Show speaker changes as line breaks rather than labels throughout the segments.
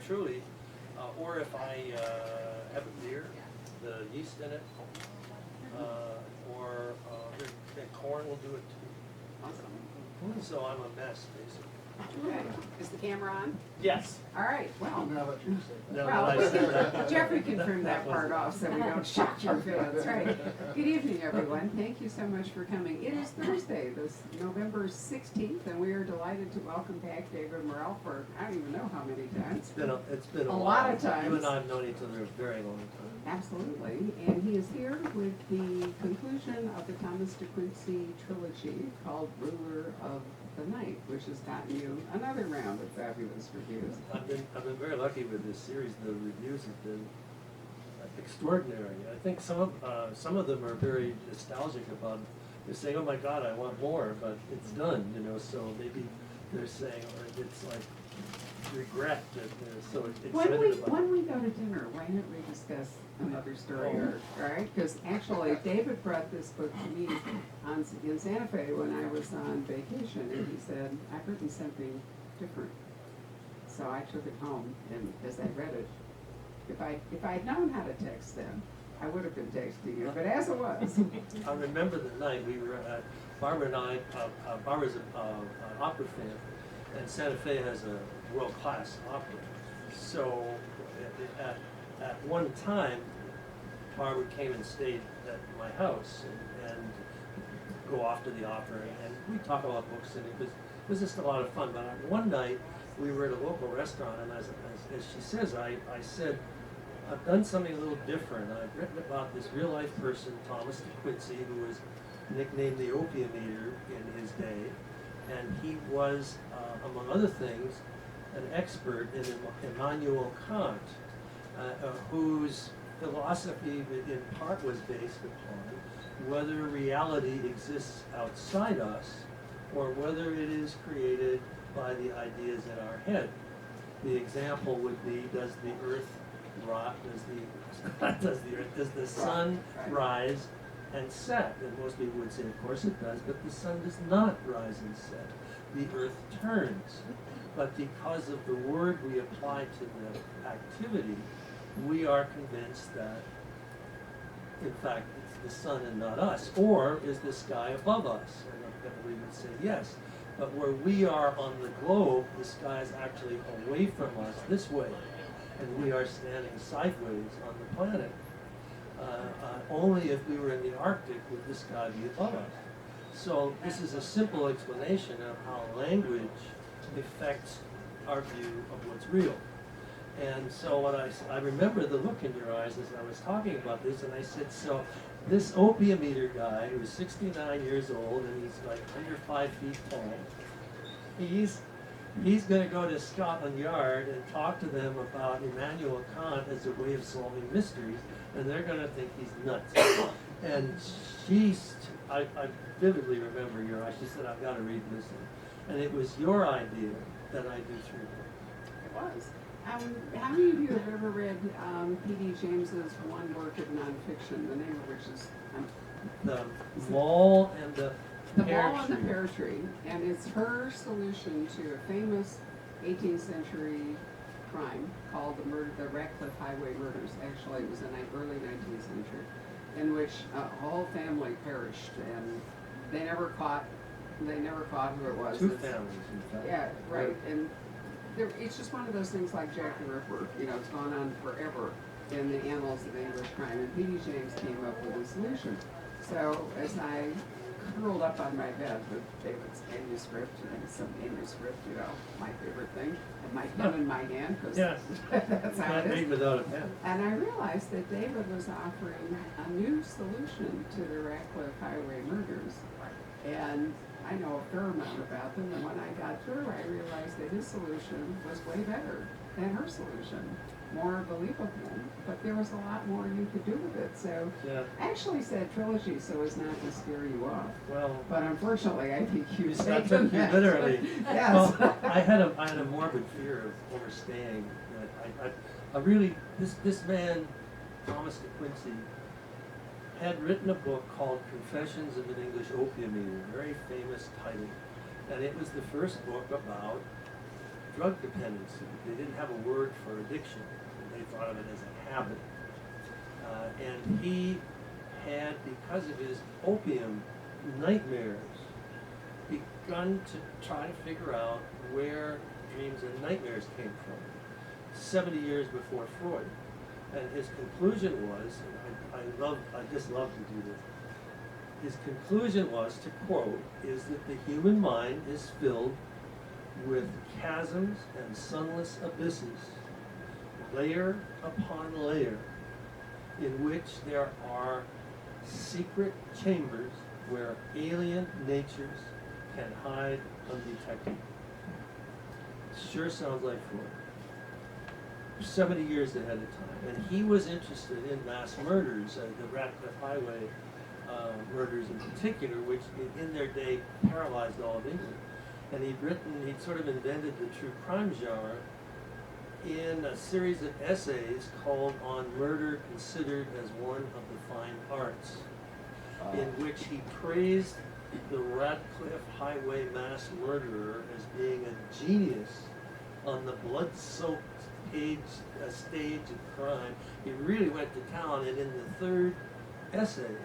truly, or if I have a beer, the yeast in it, or the corn will do it too.
Awesome.
So I'm a mess, basically.
Okay, is the camera on?
Yes.
All right, well,
Now that you say that.
No,
well,
I said that.
Jeffrey can trim that part off so we don't shock your fans, right? Good evening, everyone. Thank you so much for coming. It is Thursday, this November 16th, and we are delighted to welcome back David Morrell for, I don't even know how many times.
It's been a
A
while.
lot of times.
You and I have known each other a very long time.
Absolutely, and he is here with the conclusion of the Thomas de Quincey trilogy called Ruler of the Night, which has gotten you another round of fabulous reviews.
I've been very lucky with this series. The reviews have been extraordinary. I think some of them are very nostalgic about. They're saying, "Oh my God, I want more," but it's done, you know. So maybe they're saying, or it's like regret that they're so excited about.
When we go to dinner, why don't we discuss another story arc, all right? Because actually, David brought this book to me in Santa Fe when I was on vacation, and he said, I've written something different. So I took it home, and as I read it, if I had known how to text then, I would have been texting you, but as it was.
I remember the night we were at, Barbara and I, Barbara's an opera fan, and Santa Fe has a world-class opera. So at one time, Barbara came and stayed at my house and go off to the opera, and we talk about books, and it was just a lot of fun. But one night, we were at a local restaurant, and as she says, I said, I've done something a little different. I've written about this real-life person, Thomas de Quincey, who was nicknamed the Opium Eater in his day, and he was, among other things, an expert in Immanuel Kant, whose philosophy in part was based upon whether reality exists outside us or whether it is created by the ideas in our head. The example would be, does the earth rot, does the sun rise and set? And most people would say, of course it does, but the sun does not rise and set. The earth turns. But because of the word we apply to the activity, we are convinced that, in fact, it's the sun and not us. Or is the sky above us? And we would say yes. But where we are on the globe, the sky is actually away from us this way. And we are standing sideways on the planet. Only if we were in the Arctic would the sky be above us. So this is a simple explanation of how language affects our view of what's real. And so what I remember the look in your eyes as I was talking about this, and I said, so this opium eater guy who's 69 years old and he's like under 5 feet tall, he's going to go to Scotland Yard and talk to them about Immanuel Kant as a way of solving mysteries, and they're going to think he's nuts. And I vividly remember your eyes. She said, I've got to read this. And it was your idea that I do through it.
It was. How many of you have ever read P.D. James's one work of nonfiction, the name of which is
The Mole and the Pear
Mole and the
Tree.
Pear Tree, and it's her solution to a famous 18th century crime called the Ratcliffe Highway murders. Actually, it was in the early 19th century, in which a whole family perished, and they never caught who it was.
Two families, in fact.
Yeah, right. And it's just one of those things like Jack the Ripper. You know, it's gone on forever in the annals of English crime. And P.D. James came up with a solution. So as I curled up on my bed with David's manuscript, and some manuscript, you know, my favorite thing, and my pen in my hand, because
Yes.
that's how
Can't
it
read
is.
without a pen.
And I realized that David was offering a new solution to the Ratcliffe Highway murders. And I know a fair amount about them, and when I got through, I realized that his solution was way better than her solution, more believable, but there was a lot more you could do with it. So
Yeah.
I actually said trilogy so as not to scare you off,
Well,
but unfortunately, I think you've
I
taken
took you
that.
literally.
Yes.
Well, I had a morbid fear of overstaying. That I really this man, Thomas de Quincey, had written a book called Confessions of an English Opium Eater, a very famous title, and it was the first book about drug dependency. They didn't have a word for addiction. They thought of it as a habit. And he had, because of his opium nightmares, begun to try to figure out where dreams and nightmares came from, 70 years before Freud. And his conclusion was, and I just love to do this, his conclusion was, to quote, is that the human mind is filled with chasms and sunless abysses, layer upon layer, in which there are secret chambers where alien natures can hide undetected. Sure sounds like Freud. 70 years ahead of time. And he was interested in mass murders, the Ratcliffe Highway murders in particular, which in their day paralyzed all of England. And he'd sort of invented the true crime genre in a series of essays called On Murder Considered as One of the Fine Arts, in which he praised the Ratcliffe Highway mass murderer as being a genius on the blood-soaked stage of crime. He really went to town, and in the third essay,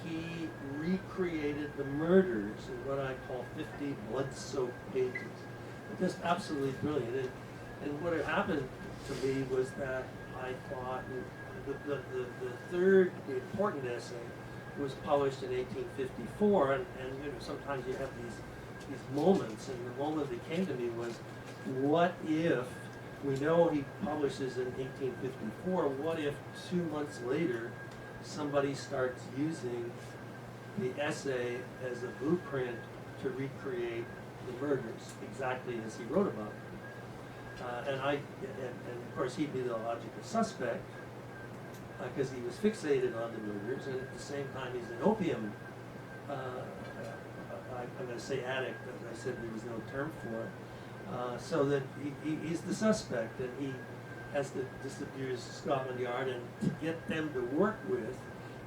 he recreated the murders in what I call 50 blood-soaked pages. Just absolutely brilliant. And what had happened to me was that I thought the third important essay was published in 1854, and you know, sometimes you have these moments, and the moment that came to me was, what if, we know he publishes in 1854, what if 2 months later somebody starts using the essay as a blueprint to recreate the murders exactly as he wrote about them? And of course he'd be the logical suspect, because he was fixated on the murders, and at the same time he's an opium, I'm going to say addict, as I said there was no term for it, so that he's the suspect, and he has to disabuse Scotland Yard and to get them to work with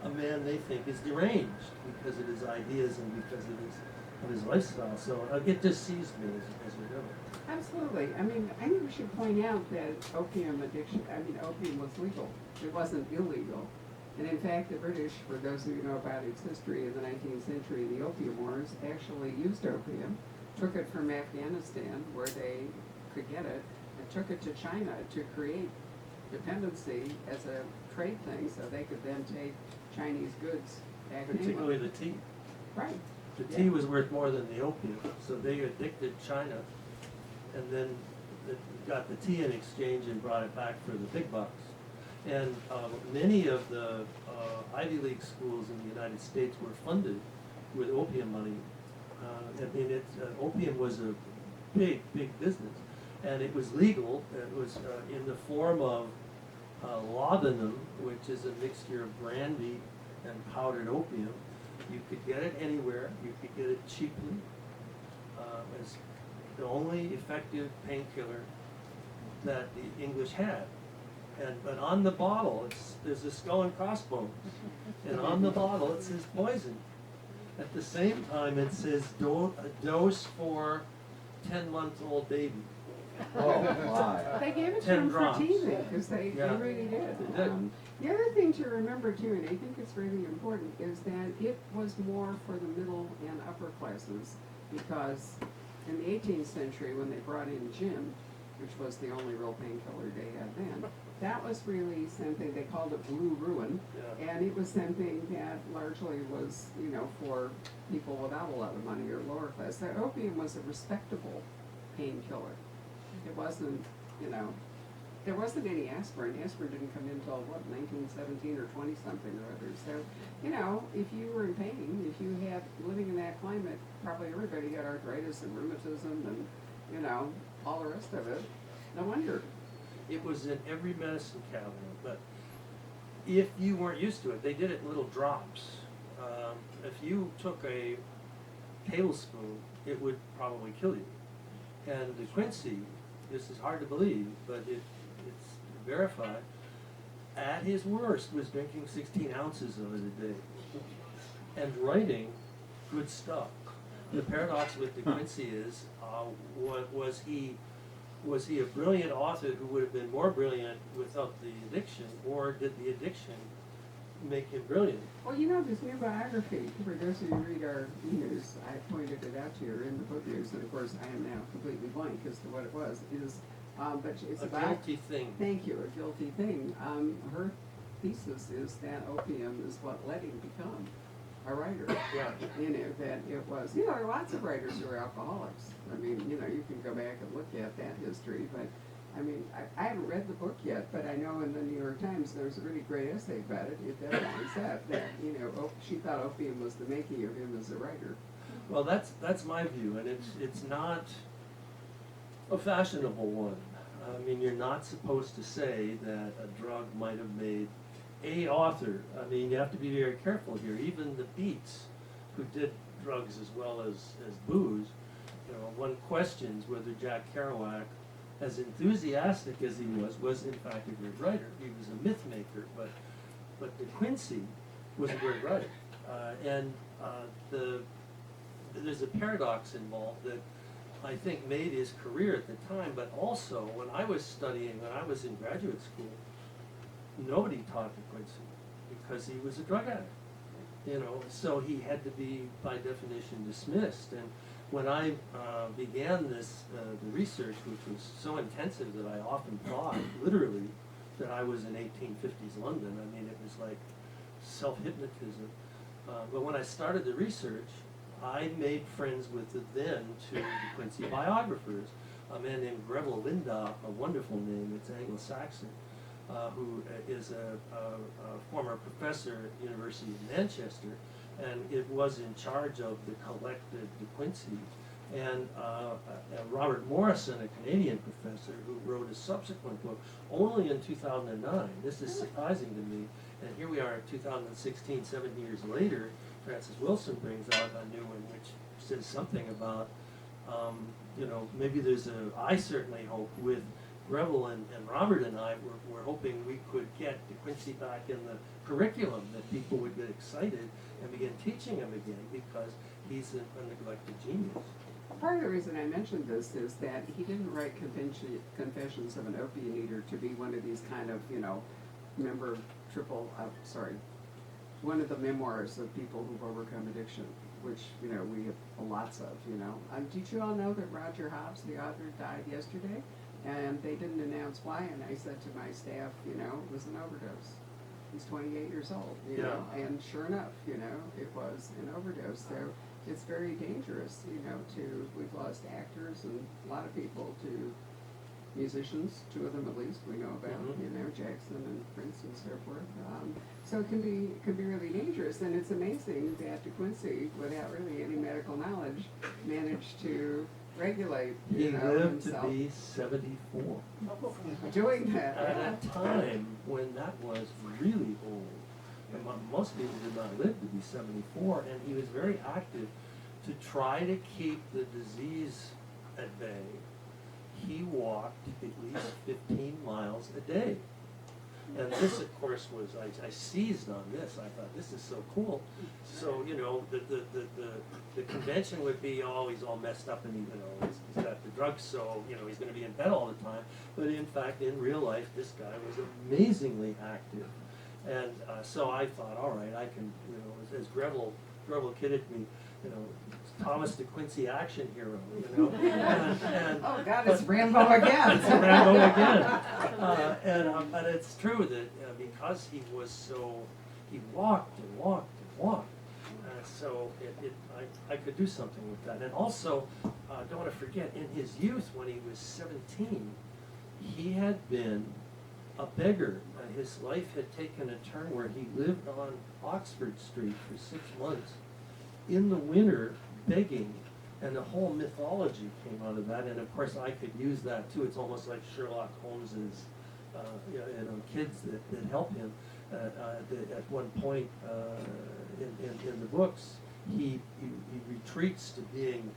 a man they think is deranged because of his ideas and because of his lifestyle. So it just seized me as we go.
Absolutely. I mean, I think we should point out that opium was legal. It wasn't illegal. And in fact, the British, for those of you who know about its history in the 19th century, the Opium Wars, actually used opium, took it from Afghanistan, where they could get it, and took it to China to create dependency as a trade thing, so they could then take Chinese goods back in
Particularly
England.
the tea.
Right.
The tea was worth more than the opium, so they addicted China, and then got the tea in exchange and brought it back for the big bucks. And many of the Ivy League schools in the United States were funded with opium money. I mean, opium was a big, big business, and it was legal. It was in the form of laudanum, which is a mixture of brandy and powdered opium. You could get it anywhere. You could get it cheaply. It's the only effective painkiller that the English had. But on the bottle, there's a skull and crossbones, and on the bottle it says poison. At the same time, it says a dose for 10-month-old baby.
Oh, my.
They gave it to
10
them
drops.
for teething, because they
Yeah.
really did.
They did.
The other thing to remember too, and I think it's really important, is that it was more for the middle and upper classes, because in the 18th century, when they brought in gin, which was the only real painkiller they had then, that was really something, they called it blue ruin,
Yeah.
and it was something that largely was, you know, for people without a lot of money or lower class. That opium was a respectable painkiller. It wasn't, you know, there wasn't any aspirin. Aspirin didn't come in until, what, 1917 or 20-something or other. So, you know, if you were in pain, if you had, living in that climate, probably everybody had arthritis and rheumatism and, you know, all the rest of it. No wonder.
It was in every medicine cabinet, but if you weren't used to it, they did it in little drops. If you took a tablespoon, it would probably kill you. And De Quincey, this is hard to believe, but it's verified, at his worst was drinking 16 ounces of it a day and writing good stuff. The paradox with De Quincey is, was he was he a brilliant author who would have been more brilliant without the addiction, or did the addiction make him brilliant?
Well, this new biography, for those of you who read our e-news, I pointed it out to you in the book news, and of course I am now completely blank as to what it was, but it's
A
about...
guilty thing.
Thank you, a guilty thing. Her thesis is that opium is what led him become a writer.
Yeah.
That it was, there are lots of writers who are alcoholics. I mean, you can go back and look at that history, but I mean, I haven't read the book yet, but I know in the New York Times there was a really great essay about it. It definitely said that, she thought opium was the making of him as a writer.
Well, that's my view, and it's not a fashionable one. I mean, you're not supposed to say that a drug might have made a author. I mean, you have to be very careful here. Even the Beats, who did drugs as well as booze, one questions whether Jack Kerouac, as enthusiastic as he was in fact a great writer. He was a myth maker, but De Quincey was a great writer. There's a paradox involved that I think made his career at the time, but also when I was in graduate school, nobody taught De Quincey because he was a drug addict, so he had to be by definition dismissed. And when I began the research, which was so intensive that I often thought, literally, that I was in 1850s London. I mean, it was like self-hypnotism. But when I started the research, I made friends with the then two De Quincey biographers, a man named Greville Linda, a wonderful name, it's Anglo-Saxon, who is a former professor at the University of Manchester, and it was in charge of the collected De Quincey, and Robert Morrison, a Canadian professor, who wrote a subsequent book only in 2009. This is surprising to me, and here we are in 2016, 7 years later. Francis Wilson brings out a new one which says something about, maybe I certainly hope with Greville and Robert and I were hoping we could get De Quincey back in the curriculum, that people would get excited and begin teaching him again, because he's a neglected genius.
Part of the reason I mentioned this is that he didn't write Confessions of an Opium Eater to be one of these kind of, one of the memoirs of people who've overcome addiction, which, we have lots of, Did you all know that Roger Hobbs, the author, died yesterday? And they didn't announce why, and I said to my staff, it was an overdose. He's 28 years old, and sure enough, it was an overdose. So it's very dangerous, we've lost actors and a lot of people to musicians, two of them at least we know about, Jackson and Prince and so forth. So it can be really dangerous, and it's amazing that De Quincey, without really any medical knowledge, managed to regulate
He lived
himself.
to be 74.
Doing that.
At a time when that was really old. And most people did not live to be 74, and he was very active to try to keep the disease at bay. He walked at least 15 miles a day. And this, of course, was, I seized on this. I thought, this is so cool. So, the convention would be, he's all messed up and he's got the drugs, so, he's going to be in bed all the time. But in fact, in real life, this guy was amazingly active. And so I thought, all right, I can, as Greville kidded me, Thomas De Quincey action hero,
Oh God, it's Rambo again.
It's Rambo again. But it's true that because he was he walked and walked and walked. So I could do something with that. And also, don't want to forget, in his youth, when he was 17, he had been a beggar. His life had taken a turn where he lived on Oxford Street for 6 months in the winter, begging, and the whole mythology came out of that. And of course, I could use that too. It's almost like Sherlock Holmes's, kids that help him. At one point in the books, he retreats to being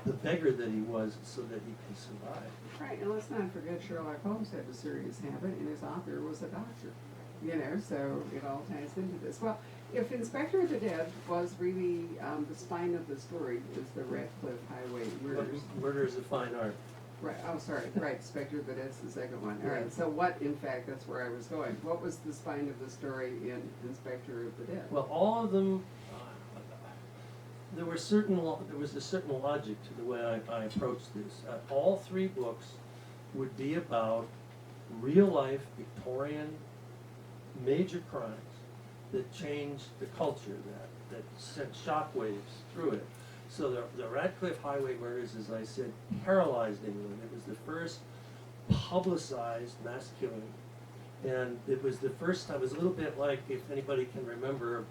the beggar that he was, so that he can survive.
Right, and let's not forget Sherlock Holmes had a serious habit, and his author was a doctor. So it all ties into this. Well, if Inspector of the Dead was really the spine of the story, is the Ratcliffe Highway murders.
Murder is a fine art.
Right, oh, sorry, right, Spectre, but that's the second one. All right, so what, in fact, that's where I was going. What was the spine of the story in Inspector of the Dead?
Well, all of them, there was a certain logic to the way I approached this. All three books would be about real-life Victorian major crimes that changed the culture, that sent shockwaves through it. So the Radcliffe Highway murders, as I said, paralyzed England. It was the first publicized mass killing. And it was the first time, it was a little bit like, if anybody can remember,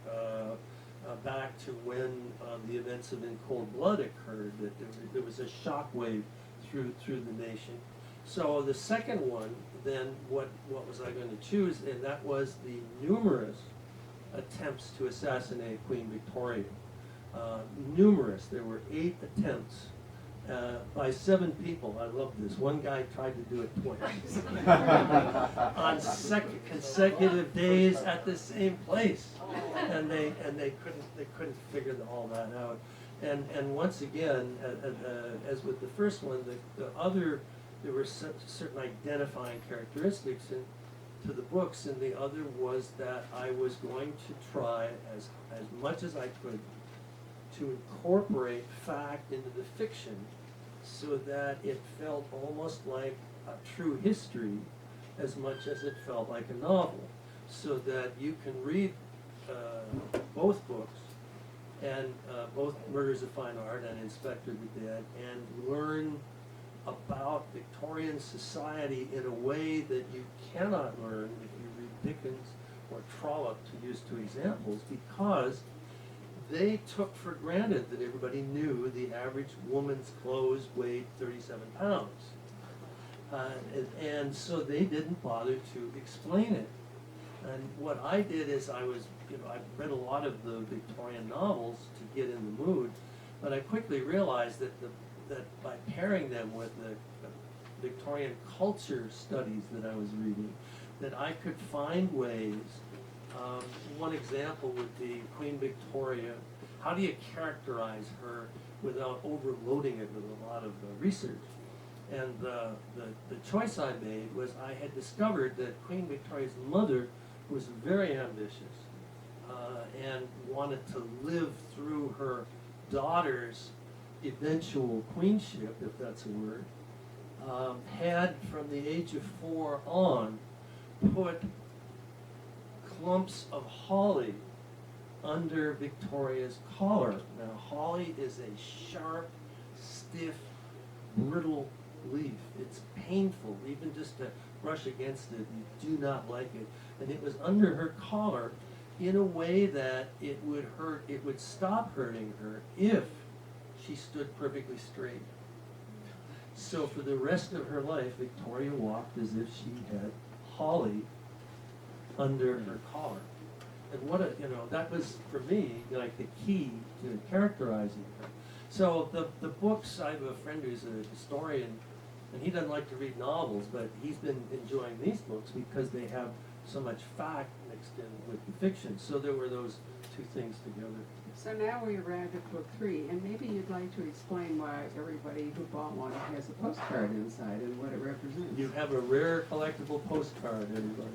back to when the events of In Cold Blood occurred, that there was a shockwave through the nation. So the second one, then, what was I going to choose? And that was the numerous attempts to assassinate Queen Victoria. Numerous. There were 8 attempts by 7 people. I love this. One guy tried to do it twice on consecutive days at the same place, and they couldn't figure all that out. And once again, as with the first one, there were certain identifying characteristics to the books, and the other was that I was going to try as much as I could to incorporate fact into the fiction so that it felt almost like a true history as much as it felt like a novel, so that you can read both books, and both Murders of Fine Art and Inspector of the Dead, and learn about Victorian society in a way that you cannot learn if you read Dickens or Trollope, to use 2 examples, because they took for granted that everybody knew the average woman's clothes weighed 37 pounds. And so they didn't bother to explain it. And what I did is I read a lot of the Victorian novels to get in the mood, but I quickly realized that by pairing them with the Victorian culture studies that I was reading, that I could find ways. One example would be Queen Victoria. How do you characterize her without overloading it with a lot of research? And the choice I made was I had discovered that Queen Victoria's mother was very ambitious and wanted to live through her daughter's eventual queenship, if that's a word. Had from the age of 4 on put clumps of holly under Victoria's collar. Now, holly is a sharp, stiff, brittle leaf. It's painful, even just to brush against it. You do not like it. And it was under her collar in a way that it would stop hurting her if she stood perfectly straight. So for the rest of her life, Victoria walked as if she had holly under her collar. And that was, for me, like the key to characterizing her. So the books, I have a friend who's a historian, and he doesn't like to read novels, but he's been enjoying these books because they have so much fact mixed in with the fiction. So there were those 2 things together.
So now we arrived at book 3, and maybe you'd like to explain why everybody who bought one has a postcard inside and what it represents.
You have a rare collectible postcard, everybody.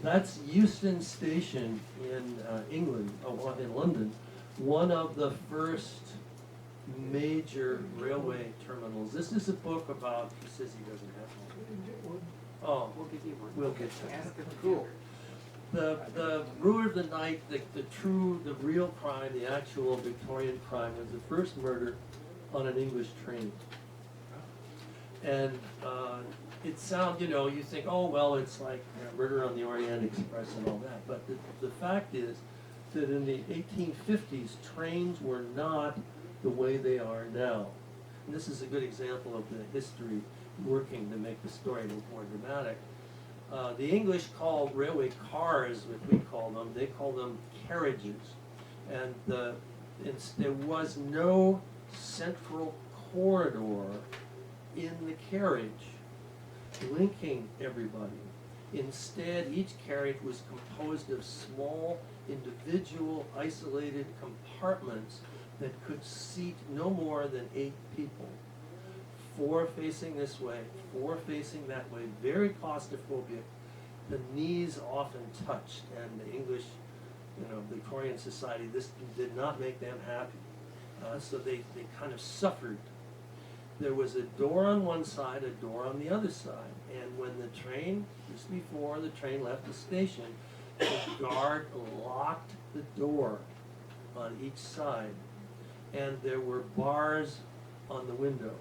That's Euston Station in England, in London, one of the first major railway terminals. This is a book about, he says he doesn't have one. Oh,
We'll give you one.
we'll get that.
Ask the
Cool. The Brewer of the Night, the real crime, the actual Victorian crime, was the first murder on an English train. And it sounds, you think, oh, well, it's like Murder on the Orient Express and all that. But the fact is that in the 1850s, trains were not the way they are now. And this is a good example of the history working to make the story a little more dramatic. The English called railway cars, which we call them, they call them carriages. And there was no central corridor in the carriage linking everybody. Instead, each carriage was composed of small, individual, isolated compartments that could seat no more than 8 people. 4 facing this way, 4 facing that way, very claustrophobic. The knees often touched, and the English, Victorian society, this did not make them happy. So they kind of suffered. There was a door on one side, a door on the other side, and when the train, just before the train left the station, the guard locked the door on each side, and there were bars on the window.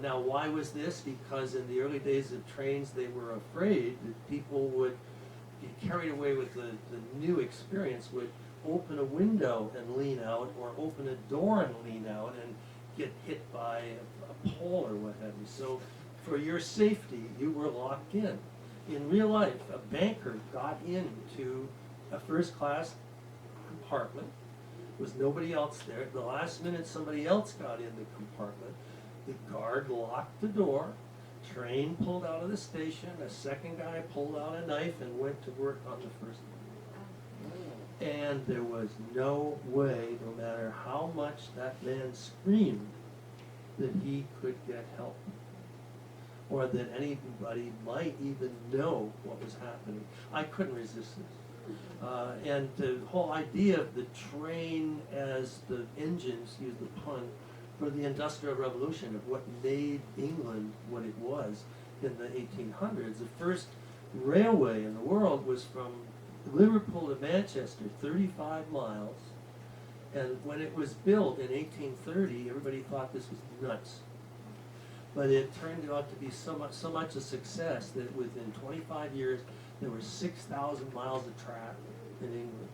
Now, why was this? Because in the early days of trains, they were afraid that people would be carried away with the new experience, would open a window and lean out, or open a door and lean out and get hit by a pole or what have you. So for your safety, you were locked in. In real life, a banker got into a first class compartment. There was nobody else there. At the last minute, somebody else got in the compartment. The guard locked the door. Train pulled out of the station. A second guy pulled out a knife and went to work on the first one. And there was no way, no matter how much that man screamed, that he could get help, or that anybody might even know what was happening. I couldn't resist this. And the whole idea of the train as the engines, use the pun, for the Industrial Revolution, of what made England what it was in the 1800s. The first railway in the world was from Liverpool to Manchester, 35 miles. And when it was built in 1830, everybody thought this was nuts. But it turned out to be so much a success that within 25 years, there were 6,000 miles of track in England.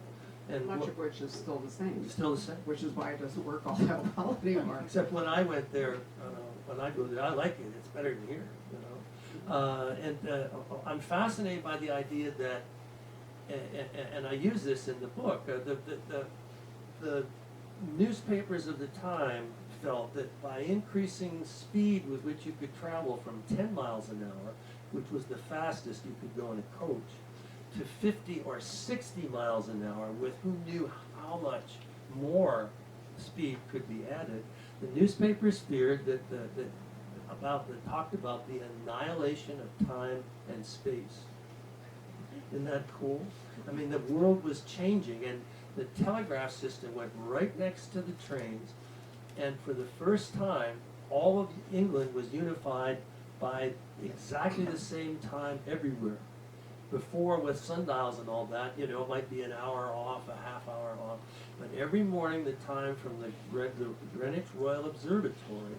And
Much of which is still the same.
Still the same.
Which is why it doesn't work all that well anymore.
Except when I went there, when I go there, I like it. It's better than here, I'm fascinated by the idea that, and I use this in the book, the newspapers of the time felt that by increasing speed with which you could travel from 10 miles an hour, which was the fastest you could go in a coach, to 50 or 60 miles an hour, with who knew how much more speed could be added, the newspapers feared that talked about the annihilation of time and space. Isn't that cool? I mean, the world was changing, and the telegraph system went right next to the trains, and for the first time, all of England was unified by exactly the same time everywhere. Before, with sundials and all that, it might be an hour off, a half hour off, but every morning the time from the Greenwich Royal Observatory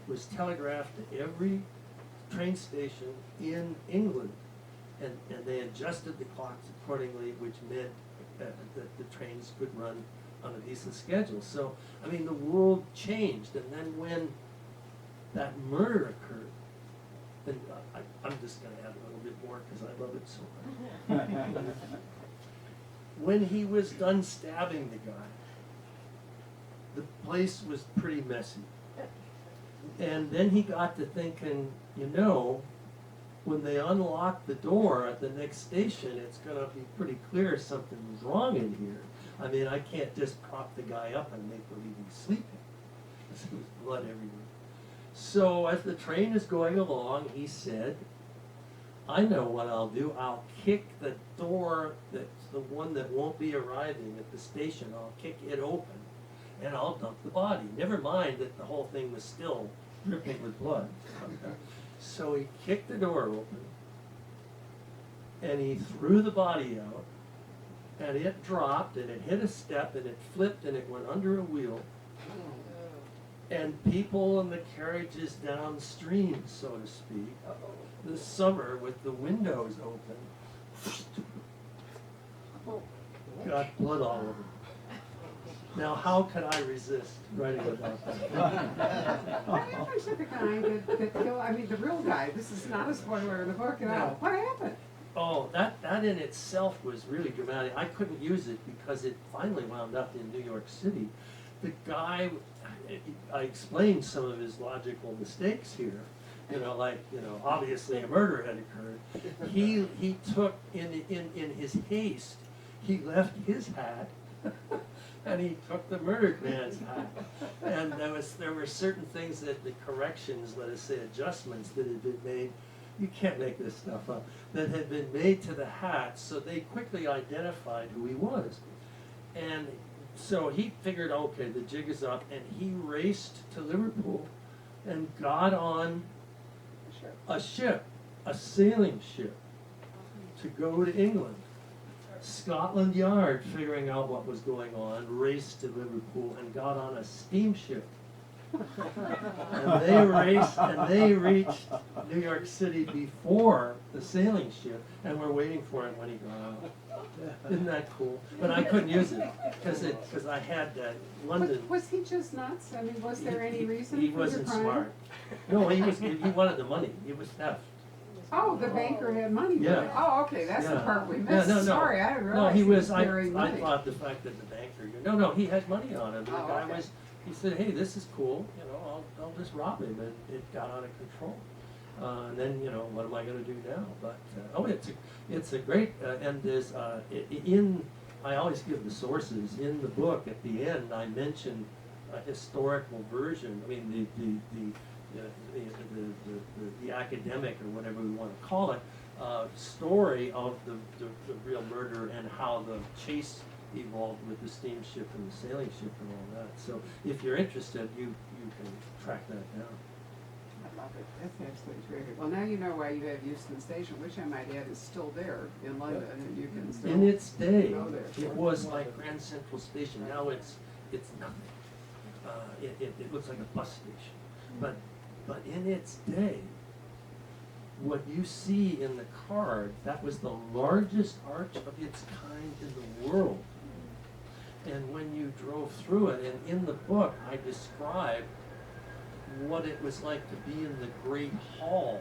was telegraphed to every train station in England, and they adjusted the clocks accordingly, which meant that the trains could run on a decent schedule. So, I mean, the world changed, and then when that murder occurred, and I'm just going to add a little bit more because I love it so much. When he was done stabbing the guy, the place was pretty messy. And then he got to thinking, when they unlock the door at the next station, it's going to be pretty clear something's wrong in here. I mean, I can't just prop the guy up and make believe he's sleeping. There was blood everywhere. So as the train is going along, he said, I know what I'll do. I'll kick the door that's the one that won't be arriving at the station. I'll kick it open, and I'll dump the body. Never mind that the whole thing was still dripping with blood. So he kicked the door open, and he threw the body out, and it dropped, and it hit a step, and it flipped, and it went under a wheel. And people in the carriages downstream, so to speak, this summer with the windows open, got blood all over. Now, how could I resist writing about that?
What happened to the guy that killed, I mean, the real guy? This is not a spoiler in the book at all.
No.
What happened?
Oh, that in itself was really dramatic. I couldn't use it because it finally wound up in New York City. The guy, I explained some of his logical mistakes here. Obviously a murder had occurred. He took, in his haste, he left his hat and he took the murdered man's hat. And there were certain things that the corrections, let us say adjustments that had been made, you can't make this stuff up, that had been made to the hat, so they quickly identified who he was. And so he figured, okay, the jig is up, and he raced to Liverpool and got on a ship, a sailing ship, to go to England. Scotland Yard, figuring out what was going on, raced to Liverpool and got on a steamship. And they raced and they reached New York City before the sailing ship, and we're waiting for him when he got out. Isn't that cool? But I couldn't use it because I had London.
Was he just nuts? I mean, was there any reason
He
for
wasn't
the crime?
smart. No, he wanted the money. It was theft.
Oh, the banker had money. with
Yeah.
it. Oh, okay, that's the
Yeah.
part we
Yeah,
missed.
no, no.
Sorry, I didn't
No,
realize
he was.
carrying
I
money.
thought the fact that the banker. No, he had money on him. The
Oh,
guy
okay.
was. He said, "Hey, this is cool. You know, I'll just rob him," and it got out of control. And then what am I going to do now? But it's a great and there's in. I always give the sources in the book. At the end, I mention a historical version. I mean the academic or whatever we want to call it story of the real murder and how the chase evolved with the steamship and the sailing ship and all that. So if you're interested, you can track that down.
I love it. That's absolutely terrific. Well, now you know why you have Euston Station, which I might add is still there in London, and you can still
In its day,
go there.
it was like Grand Central Station. Now it's nothing. It looks like a bus station. But in its day, what you see in the card, that was the largest arch of its kind in the world. And when you drove through it, and in the book, I describe what it was like to be in the Great Hall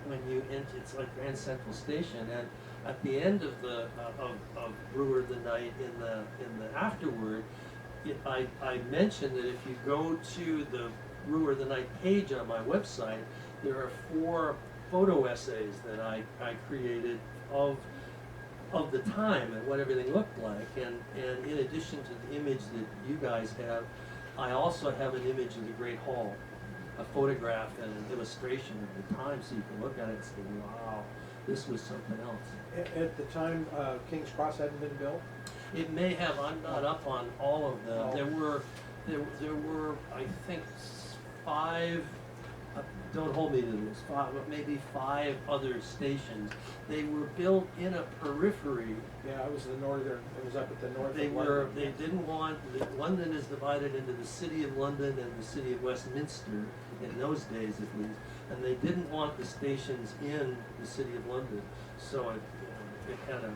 when you enter. It's like Grand Central Station, and at the end of the of Brewer the Night in the afterword, I mentioned that if you go to the Brewer the Night page on my website, there are 4 photo essays that I created of the time and what everything looked like, and in addition to the image that you guys have, I also have an image of the Great Hall, a photograph and an illustration of the time, so you can look at it and say, wow, this was something else.
At the time, King's Cross hadn't been built?
It may have. I'm not up on all of them.
Oh.
There were I think 5. Don't hold me to this. 5, maybe 5 other stations. They were built in a periphery.
Yeah, it was the northern. It was up at the north.
They
of
were.
London.
They didn't want. London is divided into the city of London and the city of Westminster in those days, at least. And they didn't want the stations in the city of London, so it had a.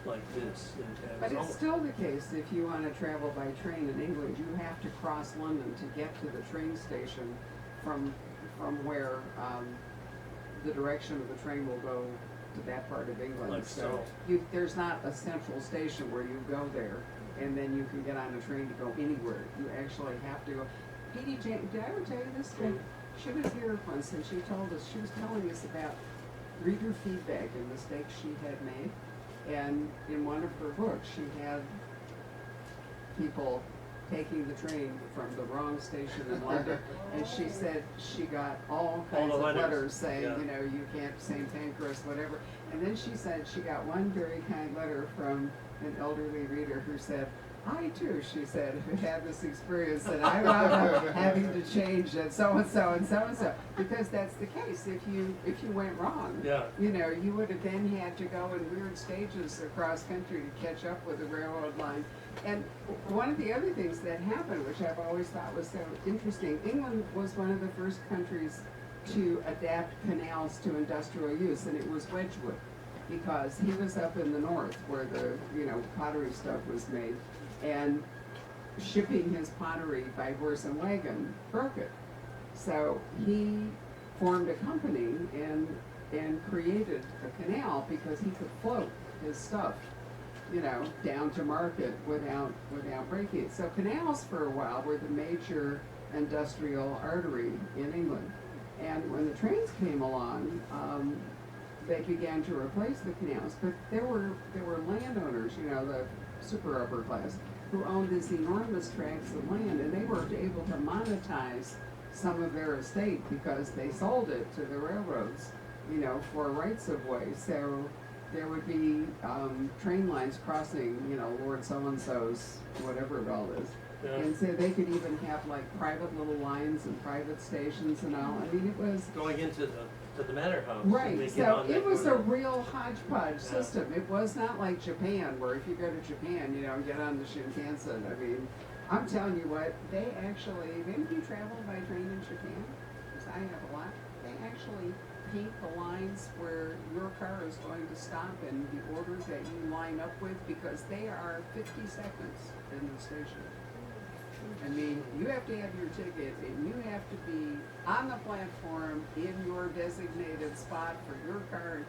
Like this.
But it's still the case, if you want to travel by train in England, you have to cross London to get to the train station from where the direction of the train will go to that part of England.
Like so.
There's not a central station where you go there and then you can get on a train to go anywhere. You actually have to go. P.D. James, did I ever tell you this? She was here once and she was telling us about reader feedback and mistakes she had made. And in one of her books, she had people taking the train from the wrong station in London. And she said she got all kinds of letters saying,
yeah.
You can't, St. Pancras, whatever. And then she said she got one very kind letter from an elderly reader who said, I too, she said, have had this experience that I wound up having to change it, so-and-so and so-and-so. Because that's the case. If you went wrong,
Yeah.
you would have then had to go in weird stages across country to catch up with the railroad line. And one of the other things that happened, which I've always thought was so interesting, England was one of the first countries to adapt canals to industrial use, and it was Wedgwood, because he was up in the north where the pottery stuff was made, and shipping his pottery by horse and wagon broke it. So he formed a company and created a canal because he could float his stuff, down to market without breaking it. So canals for a while were the major industrial artery in England. And when the trains came along, they began to replace the canals, but there were landowners, the super upper class, who owned these enormous tracts of land, and they were able to monetize some of their estate because they sold it to the railroads, you know, for rights of way. So there would be train lines crossing, you know, Lord so-and-so's, whatever it all is.
Yeah.
And so they could even have like private little lines and private stations and all. I mean, it was,
Going into the manor house. and they
right,
get
so
on that
it was a
road.
real hodgepodge system. It was not like Japan, where if you go to Japan, you know, get on the Shinkansen. I mean, I'm telling you what, they actually, maybe you traveled by train in Japan, because I have a lot, they actually paint the lines where your car is going to stop in the order that you line up with, because they are 50 seconds in the station. I mean, you have to have your ticket and you have to be on the platform in your designated spot for your car,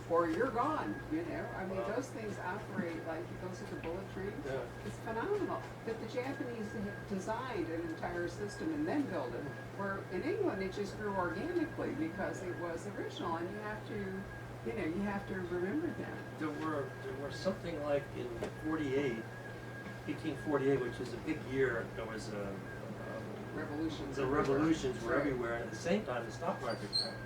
or you're gone, you know? I mean,
Wow.
those things operate like those are the bullet trains.
Yeah.
It's phenomenal. But the Japanese have designed an entire system and then built it. Where in England it just grew organically because it was original, and you have to, you know, you have to remember that.
There were something like in 1848, which is a big year, there was
Revolutions.
the
everywhere.
revolutions were
Right.
everywhere, and at the same time the stock market crashed.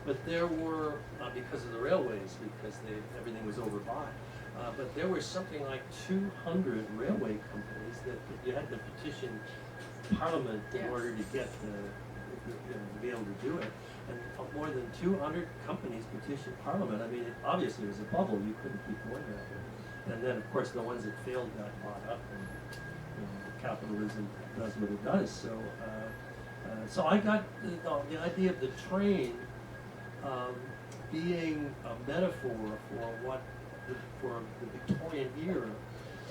But there were, because of the railways, because everything was overbought, but there were something like 200 railway companies that you had to petition Parliament in
Yes.
order to get to be able to do it. And more than 200 companies petitioned Parliament. I mean, obviously it was a bubble, you couldn't keep going that way. And then, of course, the ones that failed got bought up, and capitalism does what it does. So I got the idea of the train being a metaphor for the Victorian era.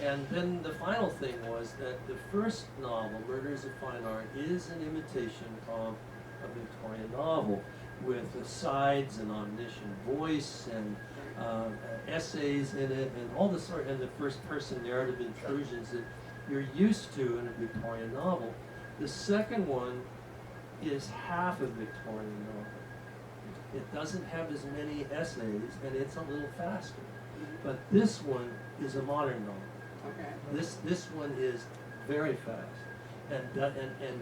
And then the final thing was that the first novel, Murders of Fine Art, is an imitation of a Victorian novel with asides and omniscient voice and essays in it and all the sort, and the first person narrative intrusions that you're used to in a Victorian novel. The second one is half a Victorian novel. It doesn't have as many essays and it's a little faster. But this one is a modern novel.
Okay.
This one is very fast and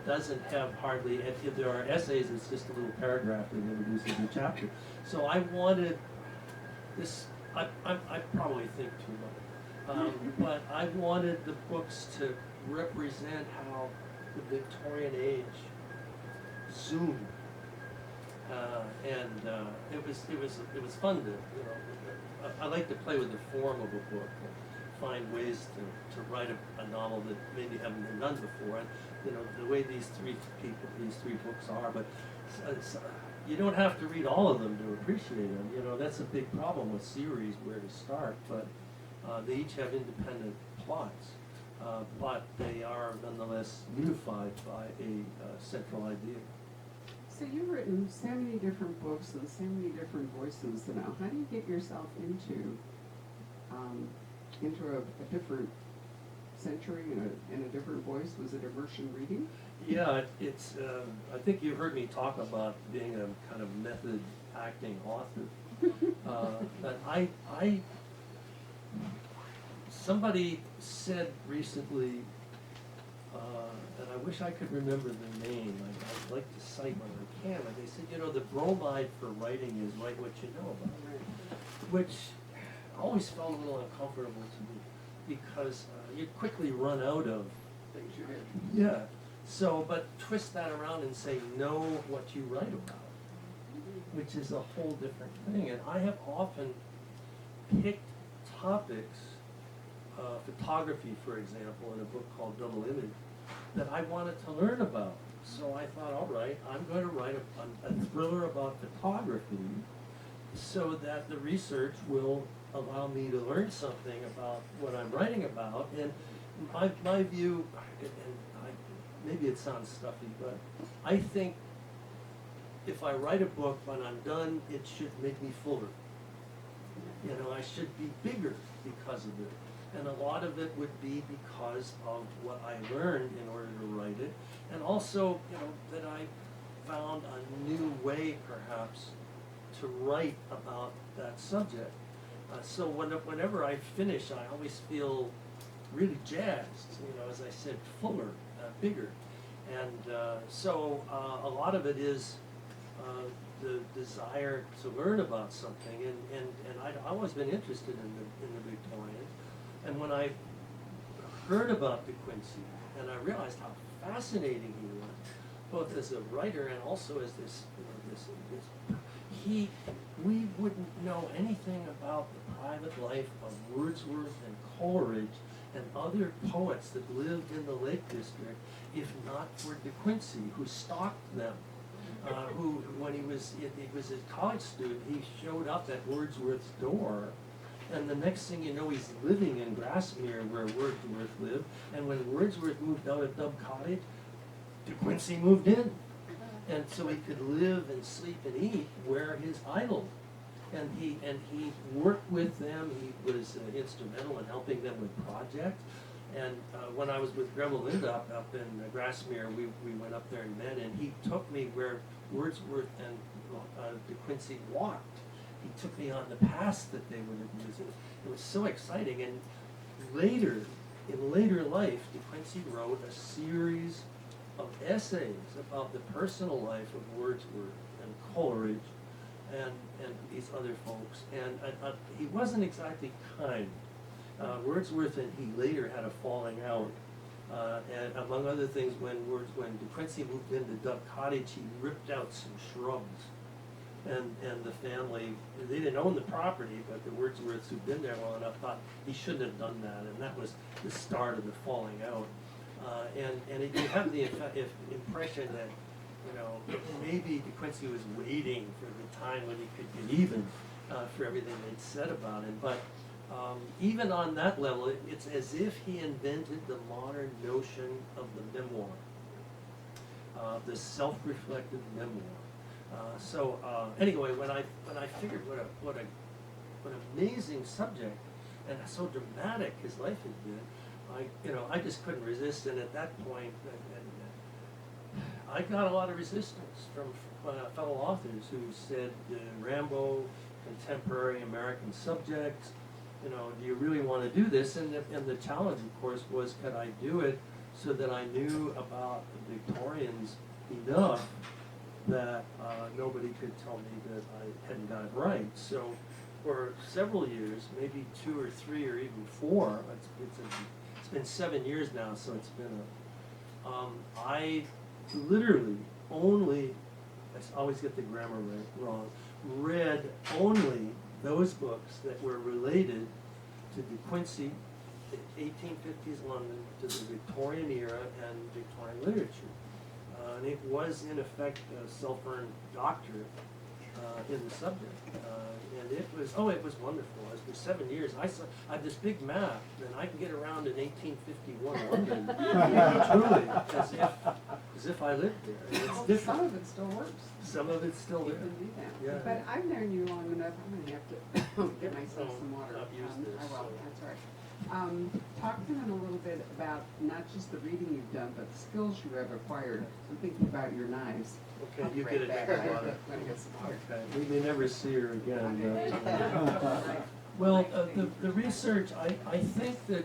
doesn't have hardly, if there are essays, it's just a little paragraph that introduces a chapter. So I wanted this, I probably think too much, but I wanted the books to represent how the Victorian age zoomed. It was fun to, you know, I like to play with the form of a book and find ways to write a novel that maybe haven't been done before. And, you know, the way these three books are, but you don't have to read all of them to appreciate them. You know, that's a big problem with series, where to start, but they each have independent plots, but they are nonetheless unified by a central idea.
So you've written so many different books and so many different voices now. How do you get yourself into a different century and a different voice? Was it immersion reading?
Yeah, it's. I think you heard me talk about being a kind of method acting author. But somebody said recently, and I wish I could remember the name. I'd like to cite when I can. But they said, you know, the bromide for writing is write what you know about, which always felt a little uncomfortable to me, because you quickly run out of
Things you did.
yeah. So, but twist that around and say know what you write about, which is a whole different thing. And I have often picked topics, photography, for example, in a book called Double Image, that I wanted to learn about. So I thought, all right, I'm going to write a thriller about photography, so that the research will allow me to learn something about what I'm writing about. And my view, maybe it sounds stuffy, but I think if I write a book, when I'm done, it should make me fuller. You know, I should be bigger because of it. And a lot of it would be because of what I learned in order to write it. And also, you know, that I found a new way, perhaps, to write about that subject. So whenever I finish, I always feel really jazzed, as I said, fuller, bigger. And so a lot of it is the desire to learn about something, and I'd always been interested in the Victorian. And when I heard about De Quincey, and I realized how fascinating he was, both as a writer and also as this, we wouldn't know anything about the private life of Wordsworth and Coleridge and other poets that lived in the Lake District if not for De Quincey, who stalked them. Who, when he was a college student, he showed up at Wordsworth's door, and the next thing you know, he's living in Grassmere where Wordsworth lived, and when Wordsworth moved out of Dove Cottage, De Quincey moved in. And so he could live and sleep and eat where his idol. And he worked with them. He was instrumental in helping them with projects. And when I was with Greville Lindop up in Grassmere, we went up there and met, and he took me where Wordsworth and De Quincey walked. He took me on the paths that they would have used. It was so exciting. And in later life, De Quincey wrote a series of essays about the personal life of Wordsworth and Coleridge and these other folks. And he wasn't exactly kind. Wordsworth and he later had a falling out. And among other things, when De Quincey moved into Dove Cottage, he ripped out some shrubs. And the family, they didn't own the property, but the Wordsworths who'd been there long enough thought he shouldn't have done that. And that was the start of the falling out. And you have the impression that, maybe De Quincey was waiting for the time when he could get even for everything they'd said about him. But even on that level, it's as if he invented the modern notion of the memoir, the self-reflective memoir. Anyway, when I figured what an amazing subject and so dramatic his life had been, I just couldn't resist. And at that point, I got a lot of resistance from fellow authors who said, Rambo, contemporary American subjects, do you really want to do this? And the challenge, of course, was could I do it so that I knew about the Victorians enough that nobody could tell me that I hadn't got it right. So for several years, maybe 2 or 3 or even 4, it's been 7 years now, so it's been I literally only, I always get the grammar wrong, read only those books that were related to De Quincey, the 1850s London, to the Victorian era and Victorian literature. And it was, in effect, a self-earned doctorate in the subject. And it was wonderful. As for 7 years, I have this big map, and I can get around in 1851 London, truly, as if I lived there. And it's different.
Some of it still works.
Some of it's still
You
there.
can do that.
Yeah.
But I've known you long enough, I'm gonna have to get myself some water.
I've used this,
I will,
so.
that's all right. Talk to them a little bit about not just the reading you've done, but the skills you have acquired. I'm thinking about your knives.
Okay,
I'll
you
be
get
right
a
back.
drink of water.
I'm gonna get some water.
Okay, we may never see her again.
Right.
Well, the research, I think that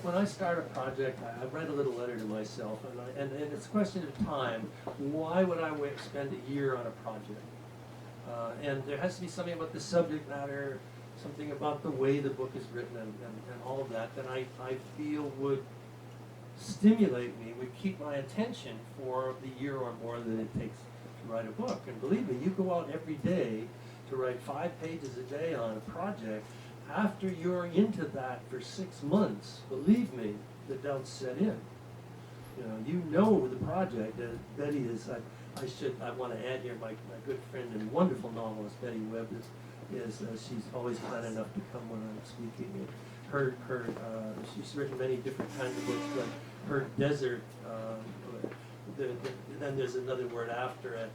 when I start a project, I write a little letter to myself, and it's a question of time. Why would I spend a year on a project? And there has to be something about the subject matter, something about the way the book is written, and all of that I feel would stimulate me, would keep my attention for the year or more that it takes to write a book. And believe me, you go out every day to write 5 pages a day on a project. After you're into that for 6 months, believe me, the doubts set in. You know the project. Betty is, I want to add here, my good friend and wonderful novelist, Betty Webb, is she's always kind enough to come when I'm speaking. She's written many different kinds of books, but her desert, then there's another word after it,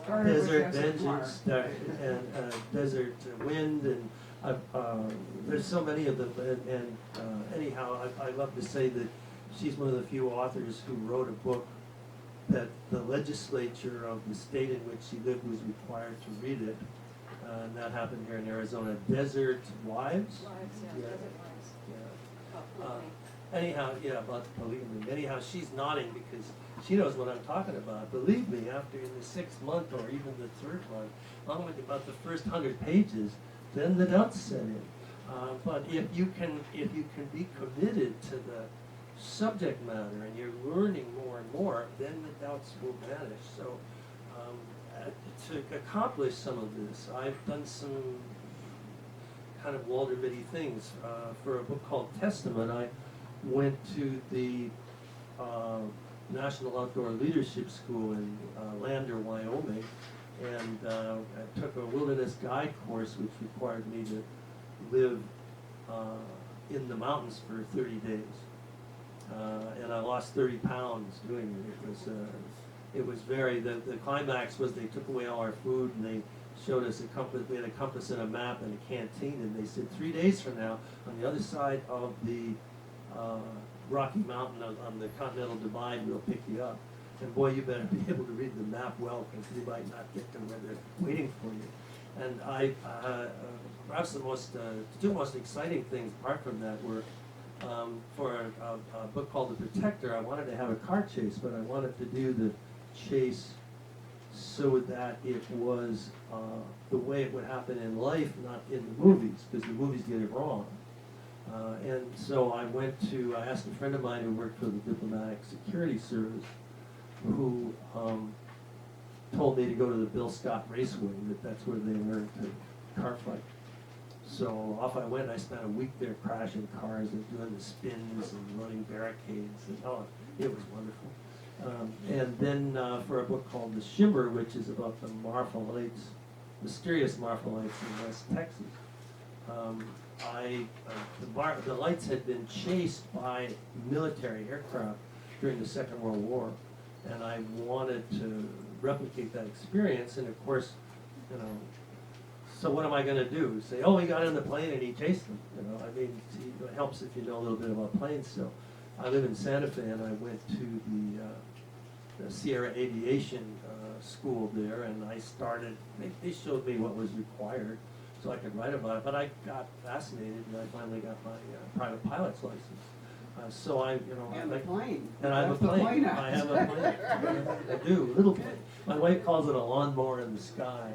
Desert
Vengeance, and Desert Wind, and there's so many of them. And anyhow, I love to say that she's one of the few authors who wrote a book that the legislature of the state in which she lived was required to read it. And that happened here in Arizona. Desert Wives?
Lives, yeah,
Yeah.
desert lives.
Yeah.
Oh,
Uh,
polygamy.
Anyhow, yeah, about the polygamy. Anyhow, she's nodding because she knows what I'm talking about. Believe me, after in the 6th month or even the 3rd month, along with about the first 100 pages, then the doubts set in. But if you can be committed to the subject matter and you're learning more and more, then the doubts will vanish. So to accomplish some of this, I've done some kind of Walter Mitty things. For a book called Testament, I went to the National Outdoor Leadership School in Lander, Wyoming, and I took a wilderness guide course which required me to live in the mountains for 30 days. And I lost 30 pounds doing it. It was very, the climax was they took away all our food and they showed us a compass, we had a compass and a map and a canteen, and they said 3 days from now, on the other side of the Rocky Mountain on the Continental Divide, we'll pick you up. And boy, you better be able to read the map well, because you might not get to where they're waiting for you. And perhaps the two most exciting things apart from that were, for a book called The Protector, I wanted to have a car chase, but I wanted to do the chase so that it was the way it would happen in life, not in the movies, because the movies get it wrong. And so I asked a friend of mine who worked for the Diplomatic Security Service, who told me to go to the Bill Scott Raceway, that's where they learned to car fight. So off I went. I spent a week there crashing cars and doing the spins and running barricades, and it was wonderful. And then for a book called The Shimmer, which is about the Marfa Lights, mysterious Marfa Lights in West Texas, the lights had been chased by military aircraft during the Second World War, and I wanted to replicate that experience. And of course, so what am I going to do? Say, oh, he got in the plane and he chased them. I mean, it helps if you know a little bit about planes. So I live in Santa Fe, and I went to the Sierra Aviation School there, and I started. They showed me what was required, so I could write about it. But I got fascinated, and I finally got my private pilot's license. So I
And the plane.
and I have a
Left the
plane.
out.
I have a plane. I do, little plane. My wife calls it a lawnmower in the sky.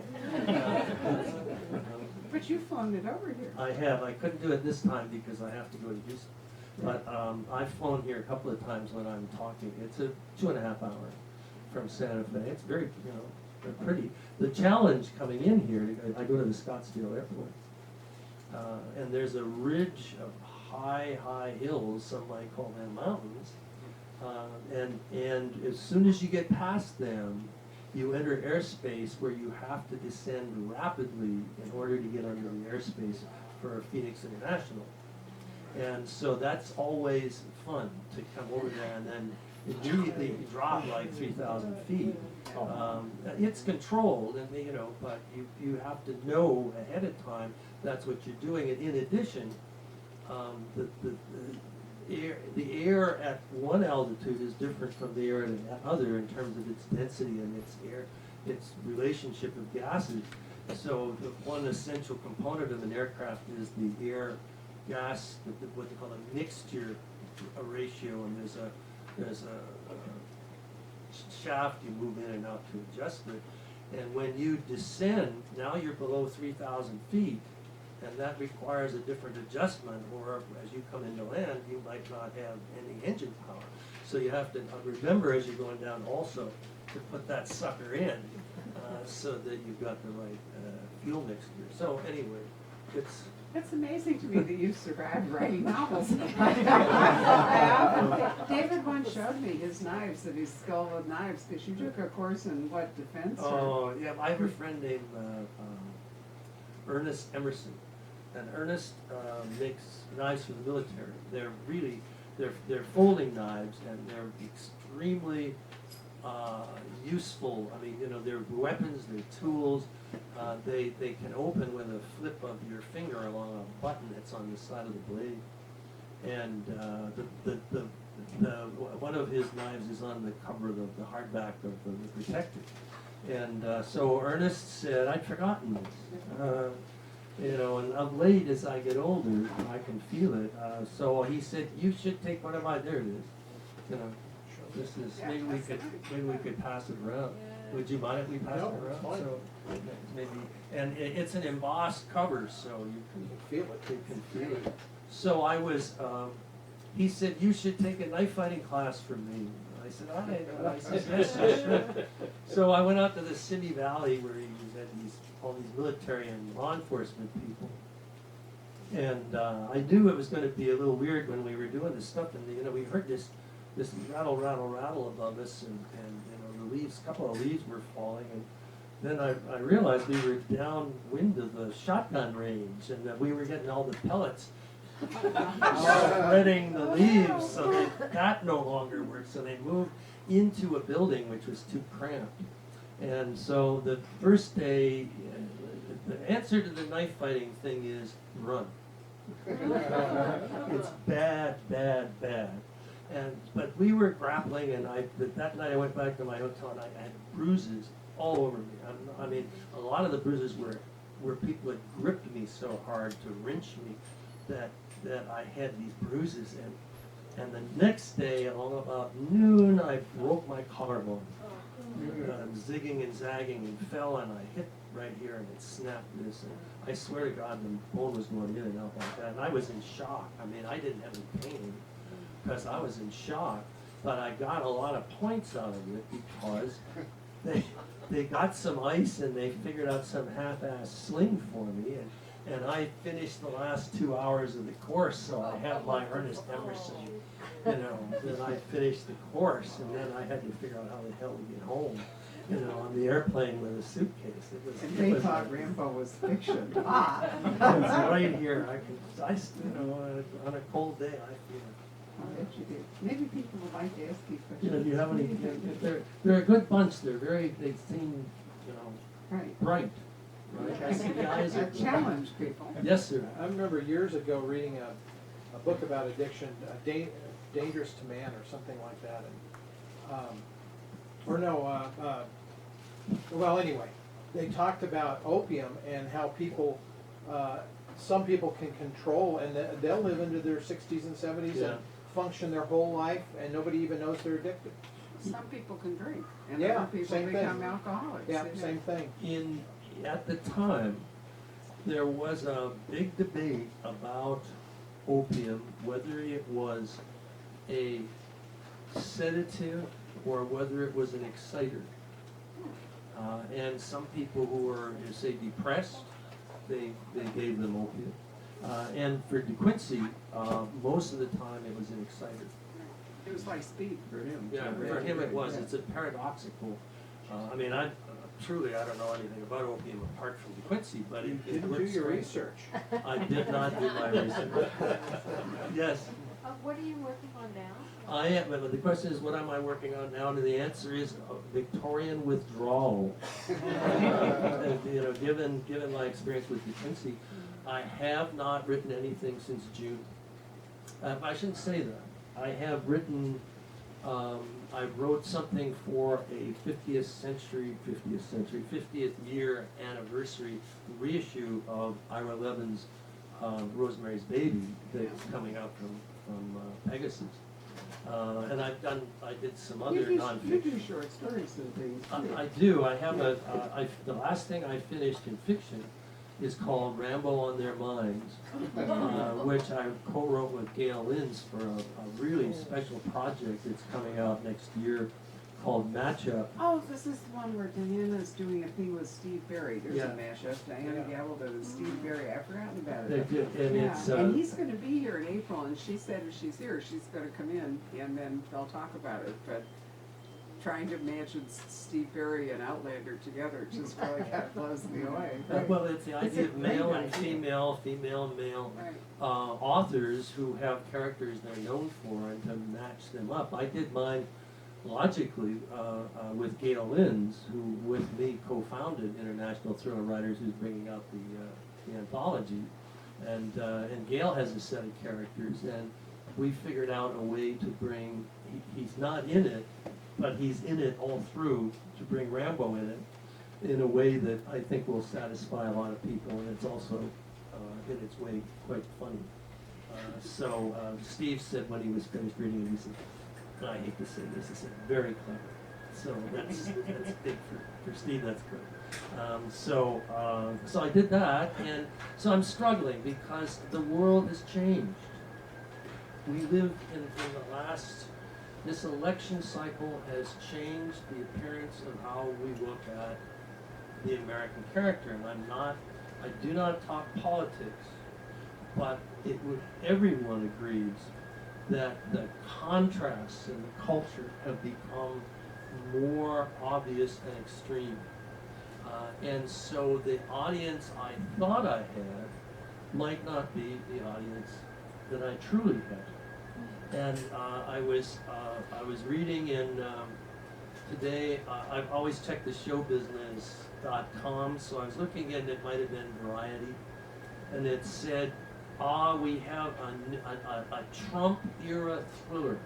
But you've flown it over here.
I have. I couldn't do it this time because I have to go to Houston. But I've flown here a couple of times when I'm talking. It's a 2.5 hour from Santa Fe. It's very, very pretty. The challenge coming in here, I go to the Scottsdale airport, and there's a ridge of high hills, some might call them mountains, and as soon as you get past them, you enter airspace where you have to descend rapidly in order to get under the airspace for Phoenix International. And so that's always fun to come over there and then immediately drop like 3,000 feet. It's controlled, and but you have to know ahead of time that's what you're doing. And in addition, the air at one altitude is different from the air at another in terms of its density and its relationship of gases. So the one essential component of an aircraft is the air gas, what they call a mixture ratio, and there's a shaft you move in and out to adjust it. And when you descend, now you're below 3,000 feet, and that requires a different adjustment, or as you come into land, you might not have any engine power. So you have to remember as you're going down also to put that sucker in so that you've got the right fuel mixture. So anyway,
It's amazing to me that you survived writing novels. David once showed me his knives, that he's skilled with knives, because you took a course in what, defense?
Oh, yeah, I have a friend named Ernest Emerson. And Ernest makes knives for the military. They're folding knives, and they're extremely useful. I mean, they're weapons, they're tools. They can open with a flip of your finger along a button that's on the side of the blade. And one of his knives is on the cover of the hardback of the Protector. And so Ernest said, I'd forgotten this. You know, and of late as I get older, I can feel it. So he said, you should take one of my, there it is. You know, this is, maybe we could pass it around. Would you mind if we pass
No,
it
it's
around?
fine.
So maybe, and it's an embossed cover, so you
You can feel it.
can feel it. So I was, he said, you should take a knife fighting class from me. I said, I said, yes, I should. So I went out to the Simi Valley where he had all these military and law enforcement people. And I knew it was going to be a little weird when we were doing this stuff, and you know, we heard this rattle, rattle, rattle above us, and you know, the leaves, a couple of leaves were falling, and then I realized we were downwind of the shotgun range, and that we were getting all the pellets spreading the leaves, so that no longer worked. So they moved into a building which was too cramped. And so the first day, the answer to the knife fighting thing is run. It's bad, bad, bad. But we were grappling, and that night I went back to my hotel and I had bruises all over me. I mean, a lot of the bruises were where people had gripped me so hard to wrench me that I had these bruises. And the next day, along about noon, I broke my collarbone. Zigging and zagging, and fell, and I hit right here, and it snapped this. And I swear to God, the bone was going in and out like that. And I was in shock. I mean, I didn't have any pain because I was in shock. But I got a lot of points out of it because they got some ice and they figured out some half-ass sling for me. And I finished the last 2 hours of the course, so I have my Ernest Emerson, you know, then I finished the course, and then I had to figure out how the hell to get home, you know, on the airplane with a suitcase.
And they thought Rambo was fiction.
It's right here. You know, on a cold day, I feel it.
I bet you did. Maybe people would like to ask you
You know,
questions.
do you have any? They're a good bunch. They seem, you know,
Right.
bright. Right? I see the eyes are
Challenge people.
Yes, sir.
I remember years ago reading a book about addiction, Dangerous to Man or something like that. Well, anyway, they talked about opium and how people, some people can control, and they'll live into their 60s and 70s
Yeah.
and function their whole life, and nobody even knows they're addicted.
Some people can drink, and
Yeah,
other people
same thing.
become alcoholics.
Yeah,
isn't it?
same thing.
At the time, there was a big debate about opium, whether it was a sedative or whether it was an exciter. And some people who were, say, depressed, they gave them opium. And for DeQuincy, most of the time it was an exciter.
It was like speed for him.
Yeah, for him it was. It's a paradoxical. I mean, I don't know anything about opium apart from DeQuincy, but it
Didn't do
works
your
great.
research.
I did not do my research. Yes,
What are you working on now?
I am. But the question is, what am I working on now? And the answer is Victorian withdrawal. You know, given my experience with DeQuincy, I have not written anything since June. I shouldn't say that. I have written. I wrote something for a 50th year anniversary reissue of Ira Levin's Rosemary's Baby that's coming out from Pegasus. And I did some other
You
nonfiction.
do short stories and things too.
I do. I have the last thing I finished in fiction is called Rambo on Their Minds, which I co-wrote with Gail Linz for a really special project that's coming out next year called Matchup.
Oh, this is the one where Diana's doing a thing with Steve Berry. There's
Yeah.
a mashup. Diana Gabaldon and Steve Berry. I've forgotten about
They
it.
did, and
Yeah,
it's
and he's going to be here in April, and she said if she's here, she's going to come in, and then they'll talk about it. But trying to imagine Steve Berry and Outlander together just really kind of blows me away.
well, it's the
It's
idea
a
of male
great
and
idea.
female, female and male
Right.
authors who have characters they're known for, and to match them up. I did mine logically with Gail Linz, who with me co-founded International Thriller Writers, who's bringing out the anthology, and Gail has a set of characters, and we figured out a way to bring. He's not in it, but he's in it all through to bring Rambo in it. in a way that I think will satisfy a lot of people, and it's also, in its way, quite funny. So Steve said when he was finished reading it, he said, and I hate to say this, he said, very clever. So that's big for Steve, that's good. So I did that, and so I'm struggling because the world has changed. We live in the last, this election cycle has changed the appearance of how we look at the American character, and I do not talk politics, but everyone agrees that the contrasts in the culture have become more obvious and extreme. And so the audience I thought I had might not be the audience that I truly had. And I was reading in today, I've always checked the showbusiness.com, so I was looking in, it might have been Variety, and it said, we have a Trump-era thriller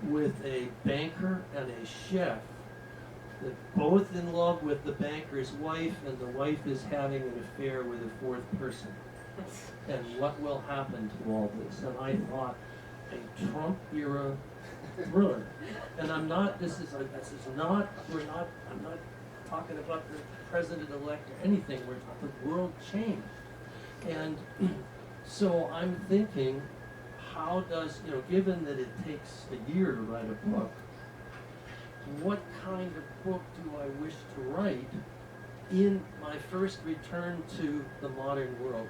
with a banker and a chef that both in love with the banker's wife, and the wife is having an affair with a fourth person. And what will happen to all this? And I thought, a Trump-era thriller. And I'm not talking about the president-elect or anything. The world changed. And so I'm thinking, how does, given that it takes a year to write a book, what kind of book do I wish to write in my first return to the modern world?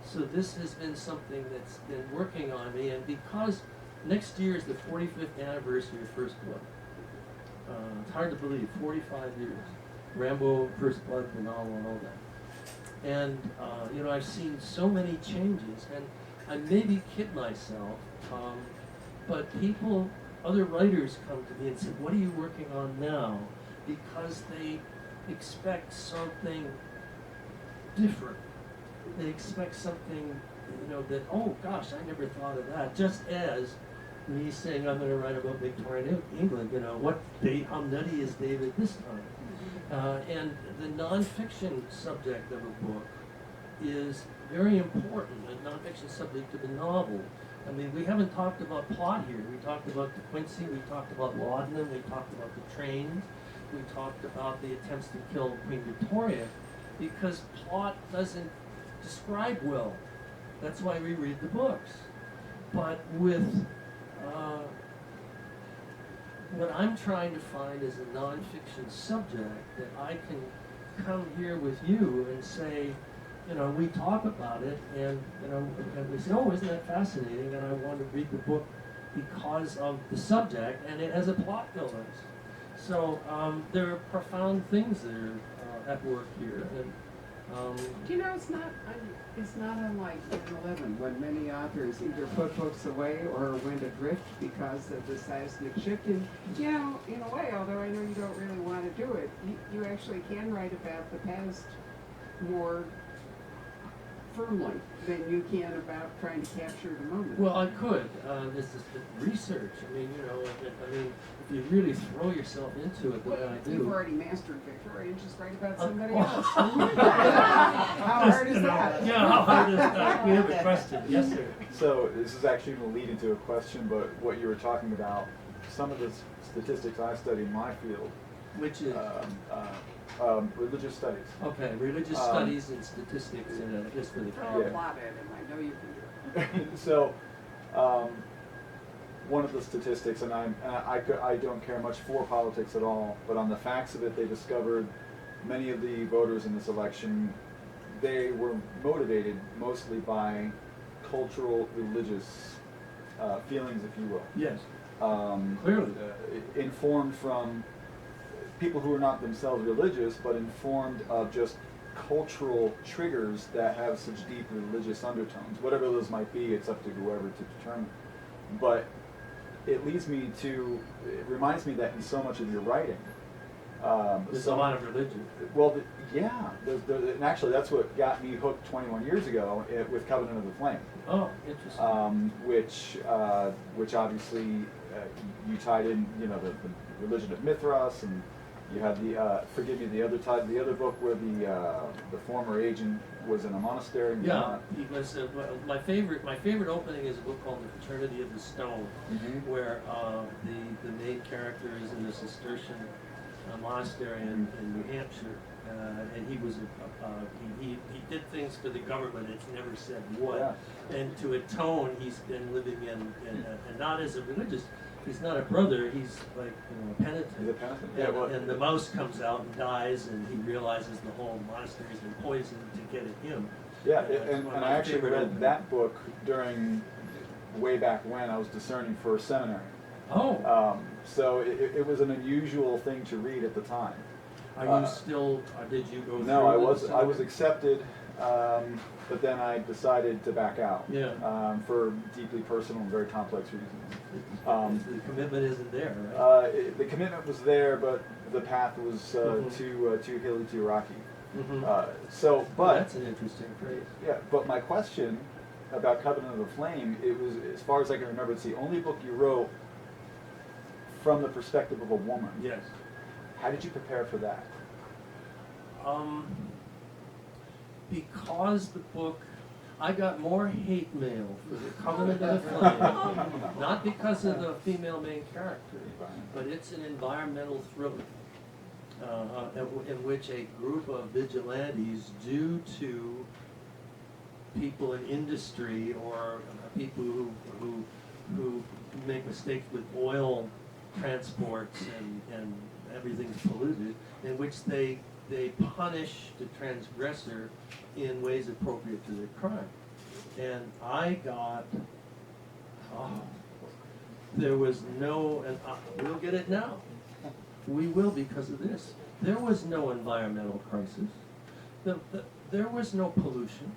So this has been something that's been working on me, and because next year is the 45th anniversary of First Blood. It's hard to believe, 45 years. Rambo, First Blood, the novel, and all that. And, I've seen so many changes, and I maybe kid myself, but other writers come to me and say, what are you working on now? Because they expect something different. They expect something, that, oh gosh, I never thought of that. Just as me saying I'm going to write about Victorian England, how nutty is David this time? And the nonfiction subject of a book is very important, a nonfiction subject of a novel. I mean, we haven't talked about plot here. We talked about De Quincey, we talked about Laudanum, we talked about the trains, we talked about the attempts to kill Queen Victoria, because plot doesn't describe well. That's why we read the books. But with what I'm trying to find is a nonfiction subject that I can come here with you and say, we talk about it, and and we say, oh, isn't that fascinating? And I want to read the book because of the subject, and it has a plot elements. So there are profound things that are at work here. And,
it's not unlike 9/11, when many authors either put books away or went adrift because of the seismic shift. And, in a way, although I know you don't really want to do it, you actually can write about the past more firmly than you can about trying to capture the moment.
Well, I could. This is the research. I mean, if you really throw yourself into it the way I do.
You've already mastered Victoria, just write about somebody else. How hard is that?
Yeah, how hard is that? We have a question. Yes, sir.
So this is actually going to lead into a question, but what you were talking about, some of the statistics I study in my field,
Which is?
religious studies.
Okay, religious studies and statistics, just for the
Throw a
Yeah.
plot at him, I know you can do it.
So, one of the statistics, and I don't care much for politics at all, but on the facts of it, they discovered many of the voters in this election, they were motivated mostly by cultural, religious feelings, if you will.
Yes, clearly.
Informed from people who are not themselves religious, but informed of just cultural triggers that have such deep religious undertones. Whatever those might be, it's up to whoever to determine. But it reminds me that in so much of your writing,
There's a lot of religion.
well, and actually that's what got me hooked 21 years ago with Covenant of the Flame.
Oh, interesting.
Which obviously you tied in, the religion of Mithras, and You had forgive me, the other book where the former agent was in a monastery. And
Yeah,
whatnot.
he was, well, my favorite opening is a book called The Fraternity of the Stone,
Mhm.
where the main character is in a Cistercian monastery in New Hampshire, and he was he did things for the government. It's never said what,
Yeah.
and to atone, he's been living in and not as a religious. He's not a brother. He's like a penitent.
He's a penitent.
And,
Yeah, well,
and the mouse comes out and dies, and he realizes the whole monastery's been poisoned to get at him.
Yeah,
It's
and
one of
I
my
actually
favorite
read
openings.
that book during way back when I was discerning for a seminary.
Oh,
So it was an unusual thing to read at the time.
are you still? Did you go?
No,
through
I
the
was
seminary?
accepted, but then I decided to back out.
Yeah.
For deeply personal and very complex reasons.
The commitment isn't there, right?
The commitment was there, but the path was
Mhm.
too hilly, too rocky.
Mhm.
So, but
That's an interesting phrase.
yeah, but my question about Covenant of the Flame, it was, as far as I can remember, it's the only book you wrote from the perspective of a woman.
Yes.
How did you prepare for that?
Because the book, I got more hate mail for the Covenant of the Flame, not because of the female main character, but it's an environmental thriller in which a group of vigilantes, due to people in industry or people who make mistakes with oil transports and everything's polluted, in which they punish the transgressor in ways appropriate to their crime. And I got, there was no, and we'll get it now. We will because of this. There was no environmental crisis. There was no pollution.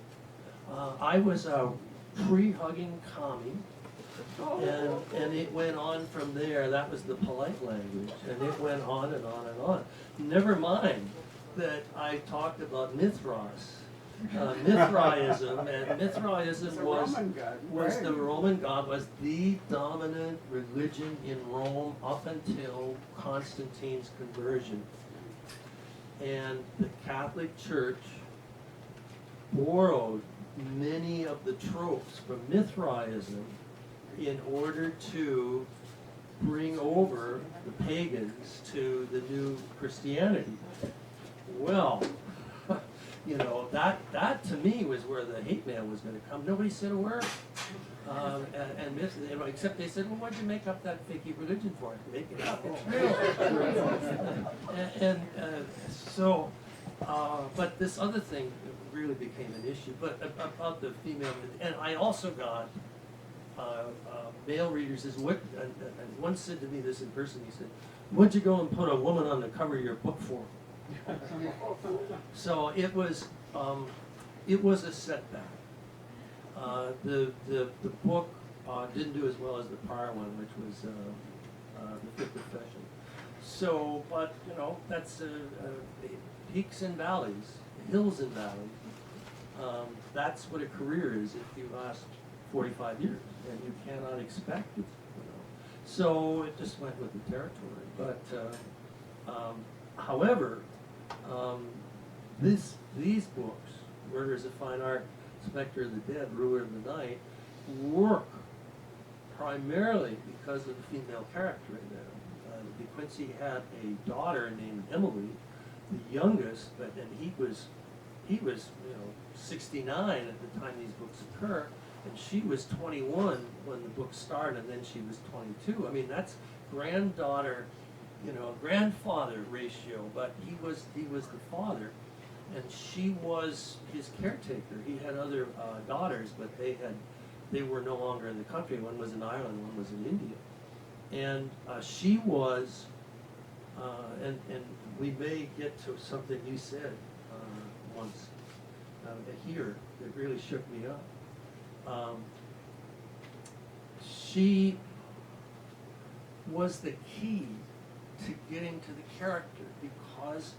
I was a tree-hugging commie. And it went on from there. That was the polite language, and it went on and on and on. Never mind that I talked about Mithras, Mithraism, and Mithraism
It's a
was
Roman god, right.
the Roman god, was the dominant religion in Rome up until Constantine's conversion. And the Catholic Church borrowed many of the tropes from Mithraism in order to bring over the pagans to the new Christianity. Well, you know, that to me was where the hate mail was going to come. Nobody said a word. Except they said, well, what'd you make up that fakey religion for? Make it up, it's real. But this other thing really became an issue. But about the female, and I also got male readers is what, and one said to me this in person, he said, what'd you go and put a woman on the cover of your book for? So it was a setback. The book didn't do as well as the prior one, which was The Fifth Profession. So, but you know, that's peaks and valleys, hills and valleys. That's what a career is if you last 45 years, and you cannot expect it. You know. So it just went with the territory. But however, these books, Murder is a Fine Art, Spectre of the Dead, Ruler of the Night, work primarily because of the female character in them. De Quincey had a daughter named Emily, the youngest, and he was 69 at the time these books occur, and she was 21 when the book started, and then she was 22. I mean, that's granddaughter, grandfather ratio, but he was the father, and she was his caretaker. He had other daughters, but they were no longer in the country. One was in Ireland, one was in India, and she was, and we may get to something you said once here that really shook me up. She was the key to getting to the character because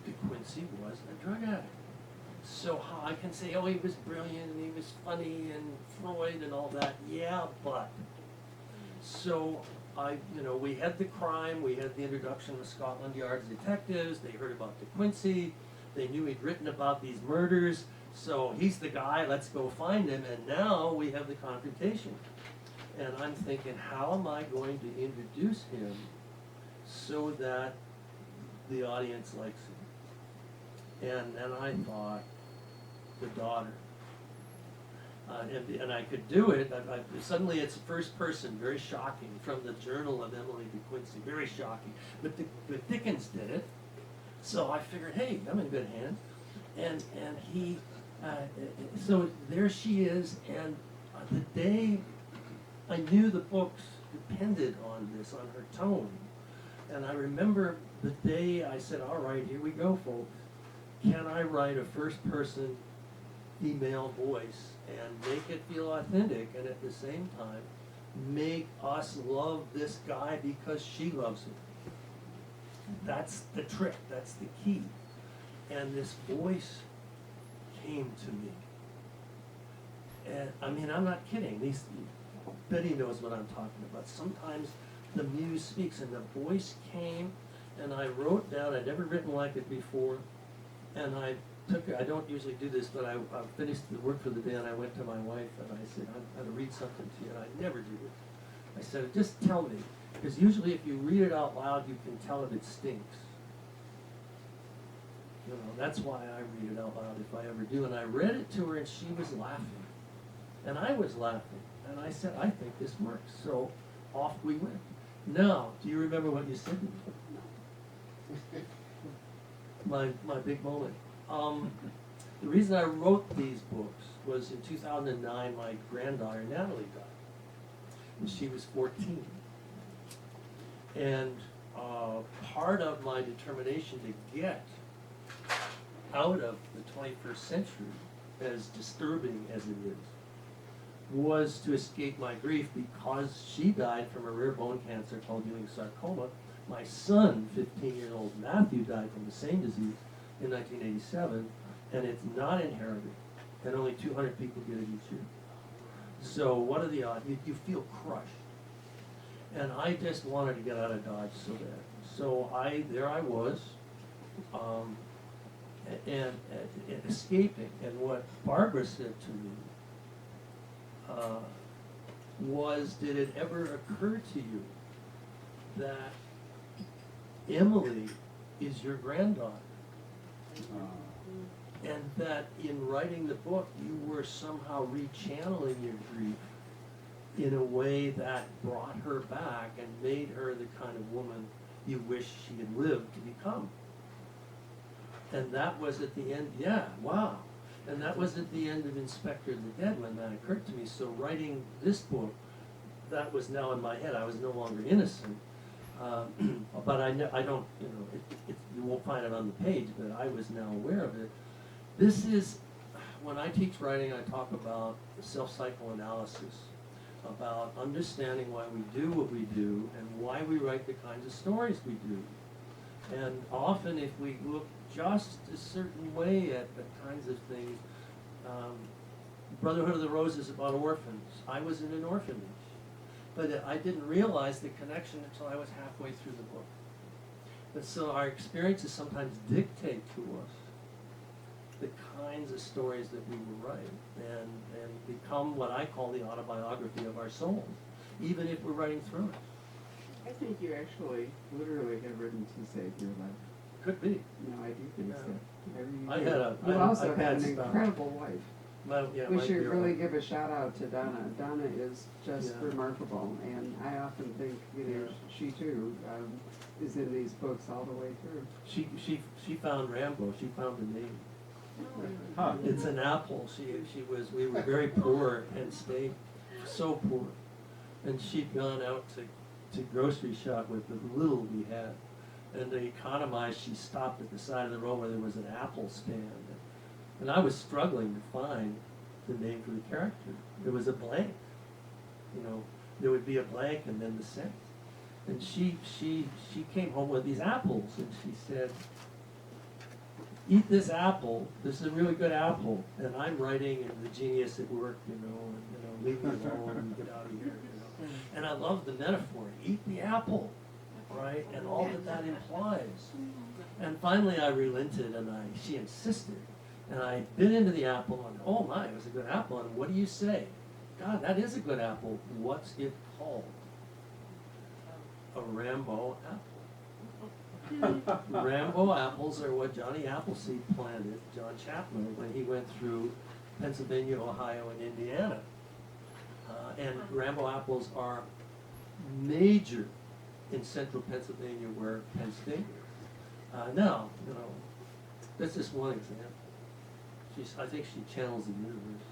De Quincey was a drug addict. So how I can say, oh, he was brilliant and he was funny and Freud and all that, yeah, but. So we had the crime, we had the introduction of Scotland Yard's detectives, they heard about De Quincey, they knew he'd written about these murders, so he's the guy, let's go find him, and now we have the confrontation. And I'm thinking, how am I going to introduce him so that the audience likes him? And I thought, the daughter. And I could do it. Suddenly it's first person, very shocking, from the Journal of Emily De Quincey, very shocking. But Dickens did it, so I figured, hey, I'm in good hands. And he, so there she is, and the day I knew the books depended on this, on her tone. And I remember the day I said, all right, here we go, folks. Can I write a first person female voice and make it feel authentic, and at the same time make us love this guy because she loves him? That's the trick, that's the key. And this voice came to me. And I mean, I'm not kidding. Betty knows what I'm talking about. Sometimes the muse speaks, and the voice came, and I wrote down, I'd never written like it before, and I don't usually do this, but I finished the work for the day, and I went to my wife and I said, I'm going to read something to you, and I never do it. I said, just tell me, because usually if you read it out loud, you can tell if it stinks. That's why I read it out loud if I ever do. And I read it to her, and she was laughing, and I was laughing, and I said, I think this works. So off we went. Now, do you remember what you said to me? My big moment. The reason I wrote these books was in 2009, my granddaughter Natalie died, and she was 14. And part of my determination to get out of the 21st century, as disturbing as it is, was to escape my grief, because she died from a rare bone cancer called Ewing sarcoma. My son, 15-year-old Matthew, died from the same disease in 1987, and it's not inherited, and only 200 people get it each year. So what are the odds? You feel crushed. And I just wanted to get out of Dodge so bad. So there I was, and escaping. And what Barbara said to me was, did it ever occur to you that Emily is your granddaughter? And that in writing the book, you were somehow rechanneling your grief in a way that brought her back and made her the kind of woman you wish she had lived to become. And that was at the end, yeah, wow. And that was at the end of Inspector the Dead when that occurred to me. So writing this book, that was now in my head. I was no longer innocent. But I don't, you won't find it on the page, but I was now aware of it. This is, when I teach writing, I talk about self-psychoanalysis, about understanding why we do what we do and why we write the kinds of stories we do. And often if we look just a certain way at the kinds of things, Brotherhood of the Rose is about orphans. I was in an orphanage. But I didn't realize the connection until I was halfway through the book. And so our experiences sometimes dictate to us the kinds of stories that we will write, and become what I call the autobiography of our souls, even if we're writing through it.
I think you actually literally have written to save your life.
Could be.
No, I do think
Yeah.
so. I really
I
do.
had a-
You
I-
also
I've
have
had
an
stuff.
incredible wife. We should really give a shout out to Donna. Donna is just
Yeah.
remarkable, and I often think,
Yeah.
she too is in these books all the way through.
She found Rambo. She found the name.
Huh.
It's an apple. We were very poor and stayed so poor, and she'd gone out to grocery shop with the little we had, and to economize, she stopped at the side of the road where there was an apple stand, and I was struggling to find the name for the character. There was a blank, there would be a blank and then the sentence, and she came home with these apples, and she said, eat this apple, this is a really good apple, and I'm writing and the genius at work, and leave me alone and get out of here, And I love the metaphor, eat the apple, right? And all that that implies. And finally I relented and she insisted. And I bit into the apple and oh my, it was a good apple. And what do you say? God, that is a good apple. What's it called? A Rambo apple. Rambo apples are what Johnny Appleseed planted, John Chapman, when he went through Pennsylvania, Ohio, and Indiana. And Rambo apples are major in central Pennsylvania where Penn State is. Now, that's just one example. I think she channels the universe.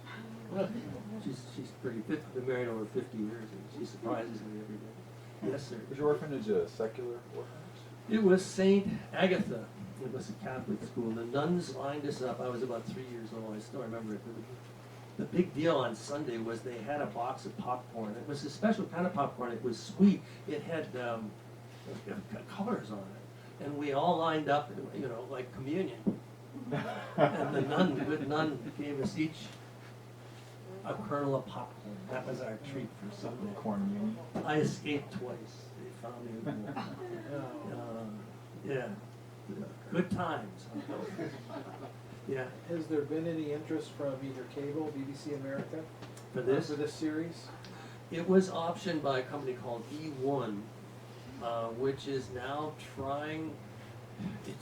She's pretty fit, been married over 50 years, and she surprises me every day. Yes, sir.
Was your orphanage a secular orphanage?
It was St. Agatha. It was a Catholic school. The nuns lined us up. I was about 3 years old. I still remember it. The big deal on Sunday was they had a box of popcorn. It was a special kind of popcorn. It was sweet. It had colors on it. And we all lined up, like communion. And the good nun gave us each a kernel of popcorn. That was our treat for Sunday.
Corn meal.
I escaped twice. They found me with more. Yeah. Good times. Yeah.
Has there been any interest from either cable, BBC America?
For this?
For this series?
It was optioned by a company called E1, which is now trying,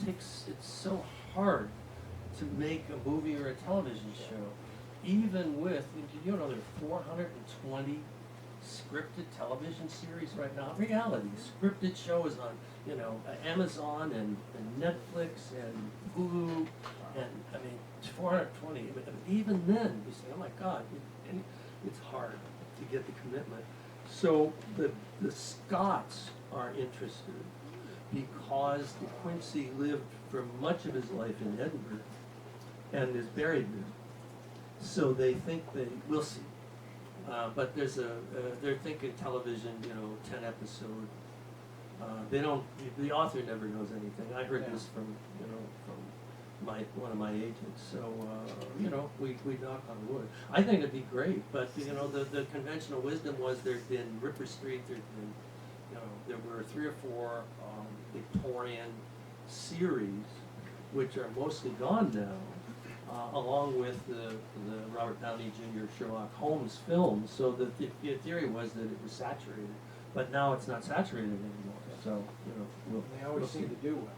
it's so hard to make a movie or a television show. Even with, there are 420 scripted television series right now, reality, scripted shows on, Amazon and Netflix and Hulu, and 420, but even then, you say, oh my God, it's hard to get the commitment. So the Scots are interested because De Quincey lived for much of his life in Edinburgh and is buried there. So they think we'll see. But they're thinking television, 10 episode. The author never knows anything. I heard this from one of my agents. So, we knock on wood. I think it'd be great, but, the conventional wisdom was there'd been Ripper Street, there were 3 or 4 Victorian series, which are mostly gone now, along with the Robert Downey Jr. Sherlock Holmes films. So the theory was that it was saturated, but now it's not saturated anymore. So,
They always seem to do well.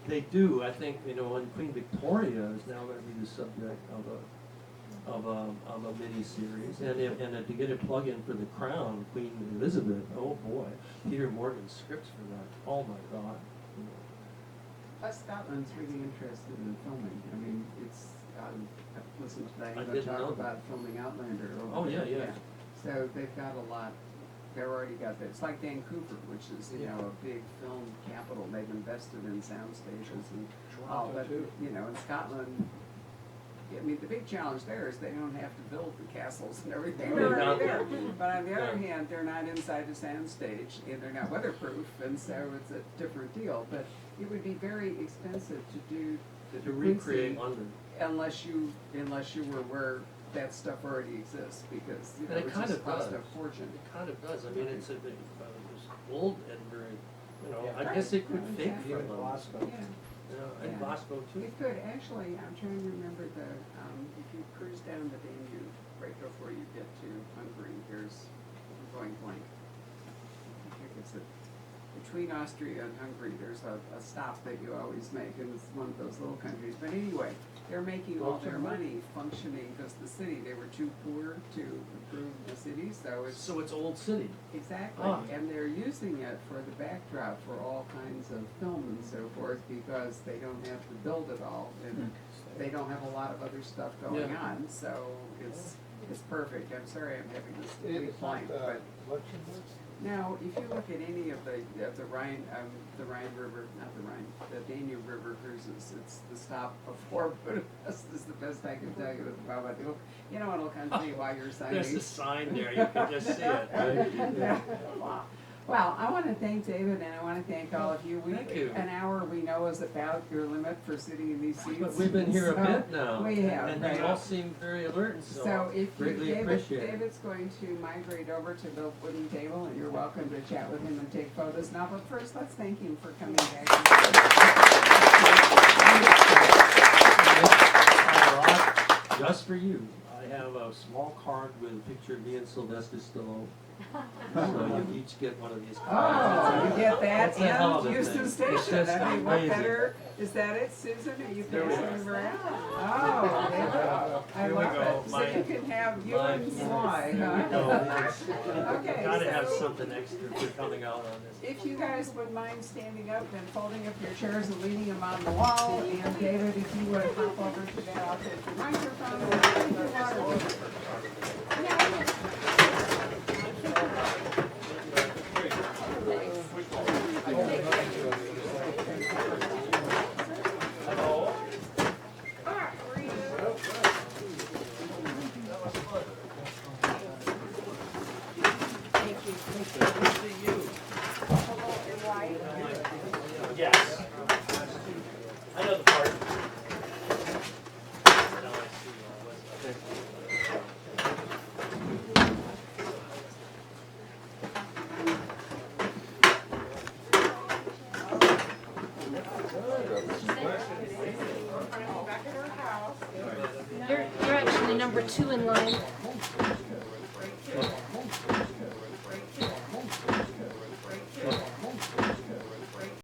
They do. I think, and Queen Victoria is now going to be the subject of a mini-series. And to get a plug-in for The Crown, Queen Elizabeth, oh boy, Peter Morgan's scripts for that, oh my God.
Scotland's really interested in filming. I mean, I've listened to
I
Diana
didn't
talk
know
about filming Outlander.
Oh, yeah.
So they've got a lot. They've already got that. It's like Vancouver, which is, a big film capital. They've invested in sound stations and all
Toronto
that.
too.
In Scotland, I mean, the big challenge there is they don't have to build the castles and everything.
No,
They're
they're
already
not
there.
there.
But on the other
Yeah.
hand, they're not inside a sound stage and they're not weatherproof, and so it's a different deal. But it would be very expensive to do the
To
De
recreate
Quincey
London.
unless you were where that stuff already exists, because
And it
it
kind
just
of
cost
does.
a fortune.
It kind of does. I mean, it's this old Edinburgh,
Yeah.
I guess it could
Right.
fake for
Even
London.
Glasgow.
Yeah.
And
Yeah.
Glasgow too.
It could, actually, I'm trying to remember if you cruise down the Danube right before you get to Hungary, I'm going blank. I think it's between Austria and Hungary, there's a stop that you always make, and it's one of those little countries. But anyway, they're making all their money functioning because the city, they were too poor to improve the city, so it's.
So it's old city.
Exactly,
Ah.
and they're using it for the backdrop for all kinds of film and so forth, because they don't have to build it all, and they don't have a lot of other stuff going
Yeah.
on, so it's perfect. I'm sorry I'm having this big
It's not
point, but
Luxembourg?
now, if you look at any of the Rhine River, not the Rhine, the Danube River cruises, it's the stop before Budapest is the best I can tell you at the moment. It'll kind of see why you're signing.
There's a sign there, you can just see it, right?
Yeah. Well, I want to thank David and I want to thank all of you.
Thank you.
An hour we know is about your limit for sitting in these seats.
But we've been here a
So,
bit now.
We have,
And
right.
you all seem very alert, and
So
so
if you,
greatly appreciate it.
David's going to migrate over to the wooden table and you're welcome to chat with him and take photos now. But first, let's thank him for coming back.
Just for you, I have a small card with a picture of me and Sylvester Stallone. So you each get one of these
Oh,
cards.
you get that
It's a hell of
and
a
Houston
thing. It's
Station.
just
I mean, what
amazing.
better? Is that it, Susan? Are you
There we
passing
go.
around? Oh, there you go. I
Here we
love
go.
it. So
My-
you can have you and Sly,
There we
huh?
go. Yes.
Okay,
Gotta have
so-
something extra for coming out on this.
If you guys would mind standing up and folding up your chairs and leaning them on the wall, and David, if you would hop over to that, I'll take your microphone and take your water bottle.
Yes. I know the part. Now I see all this.
You're actually number 2 in line.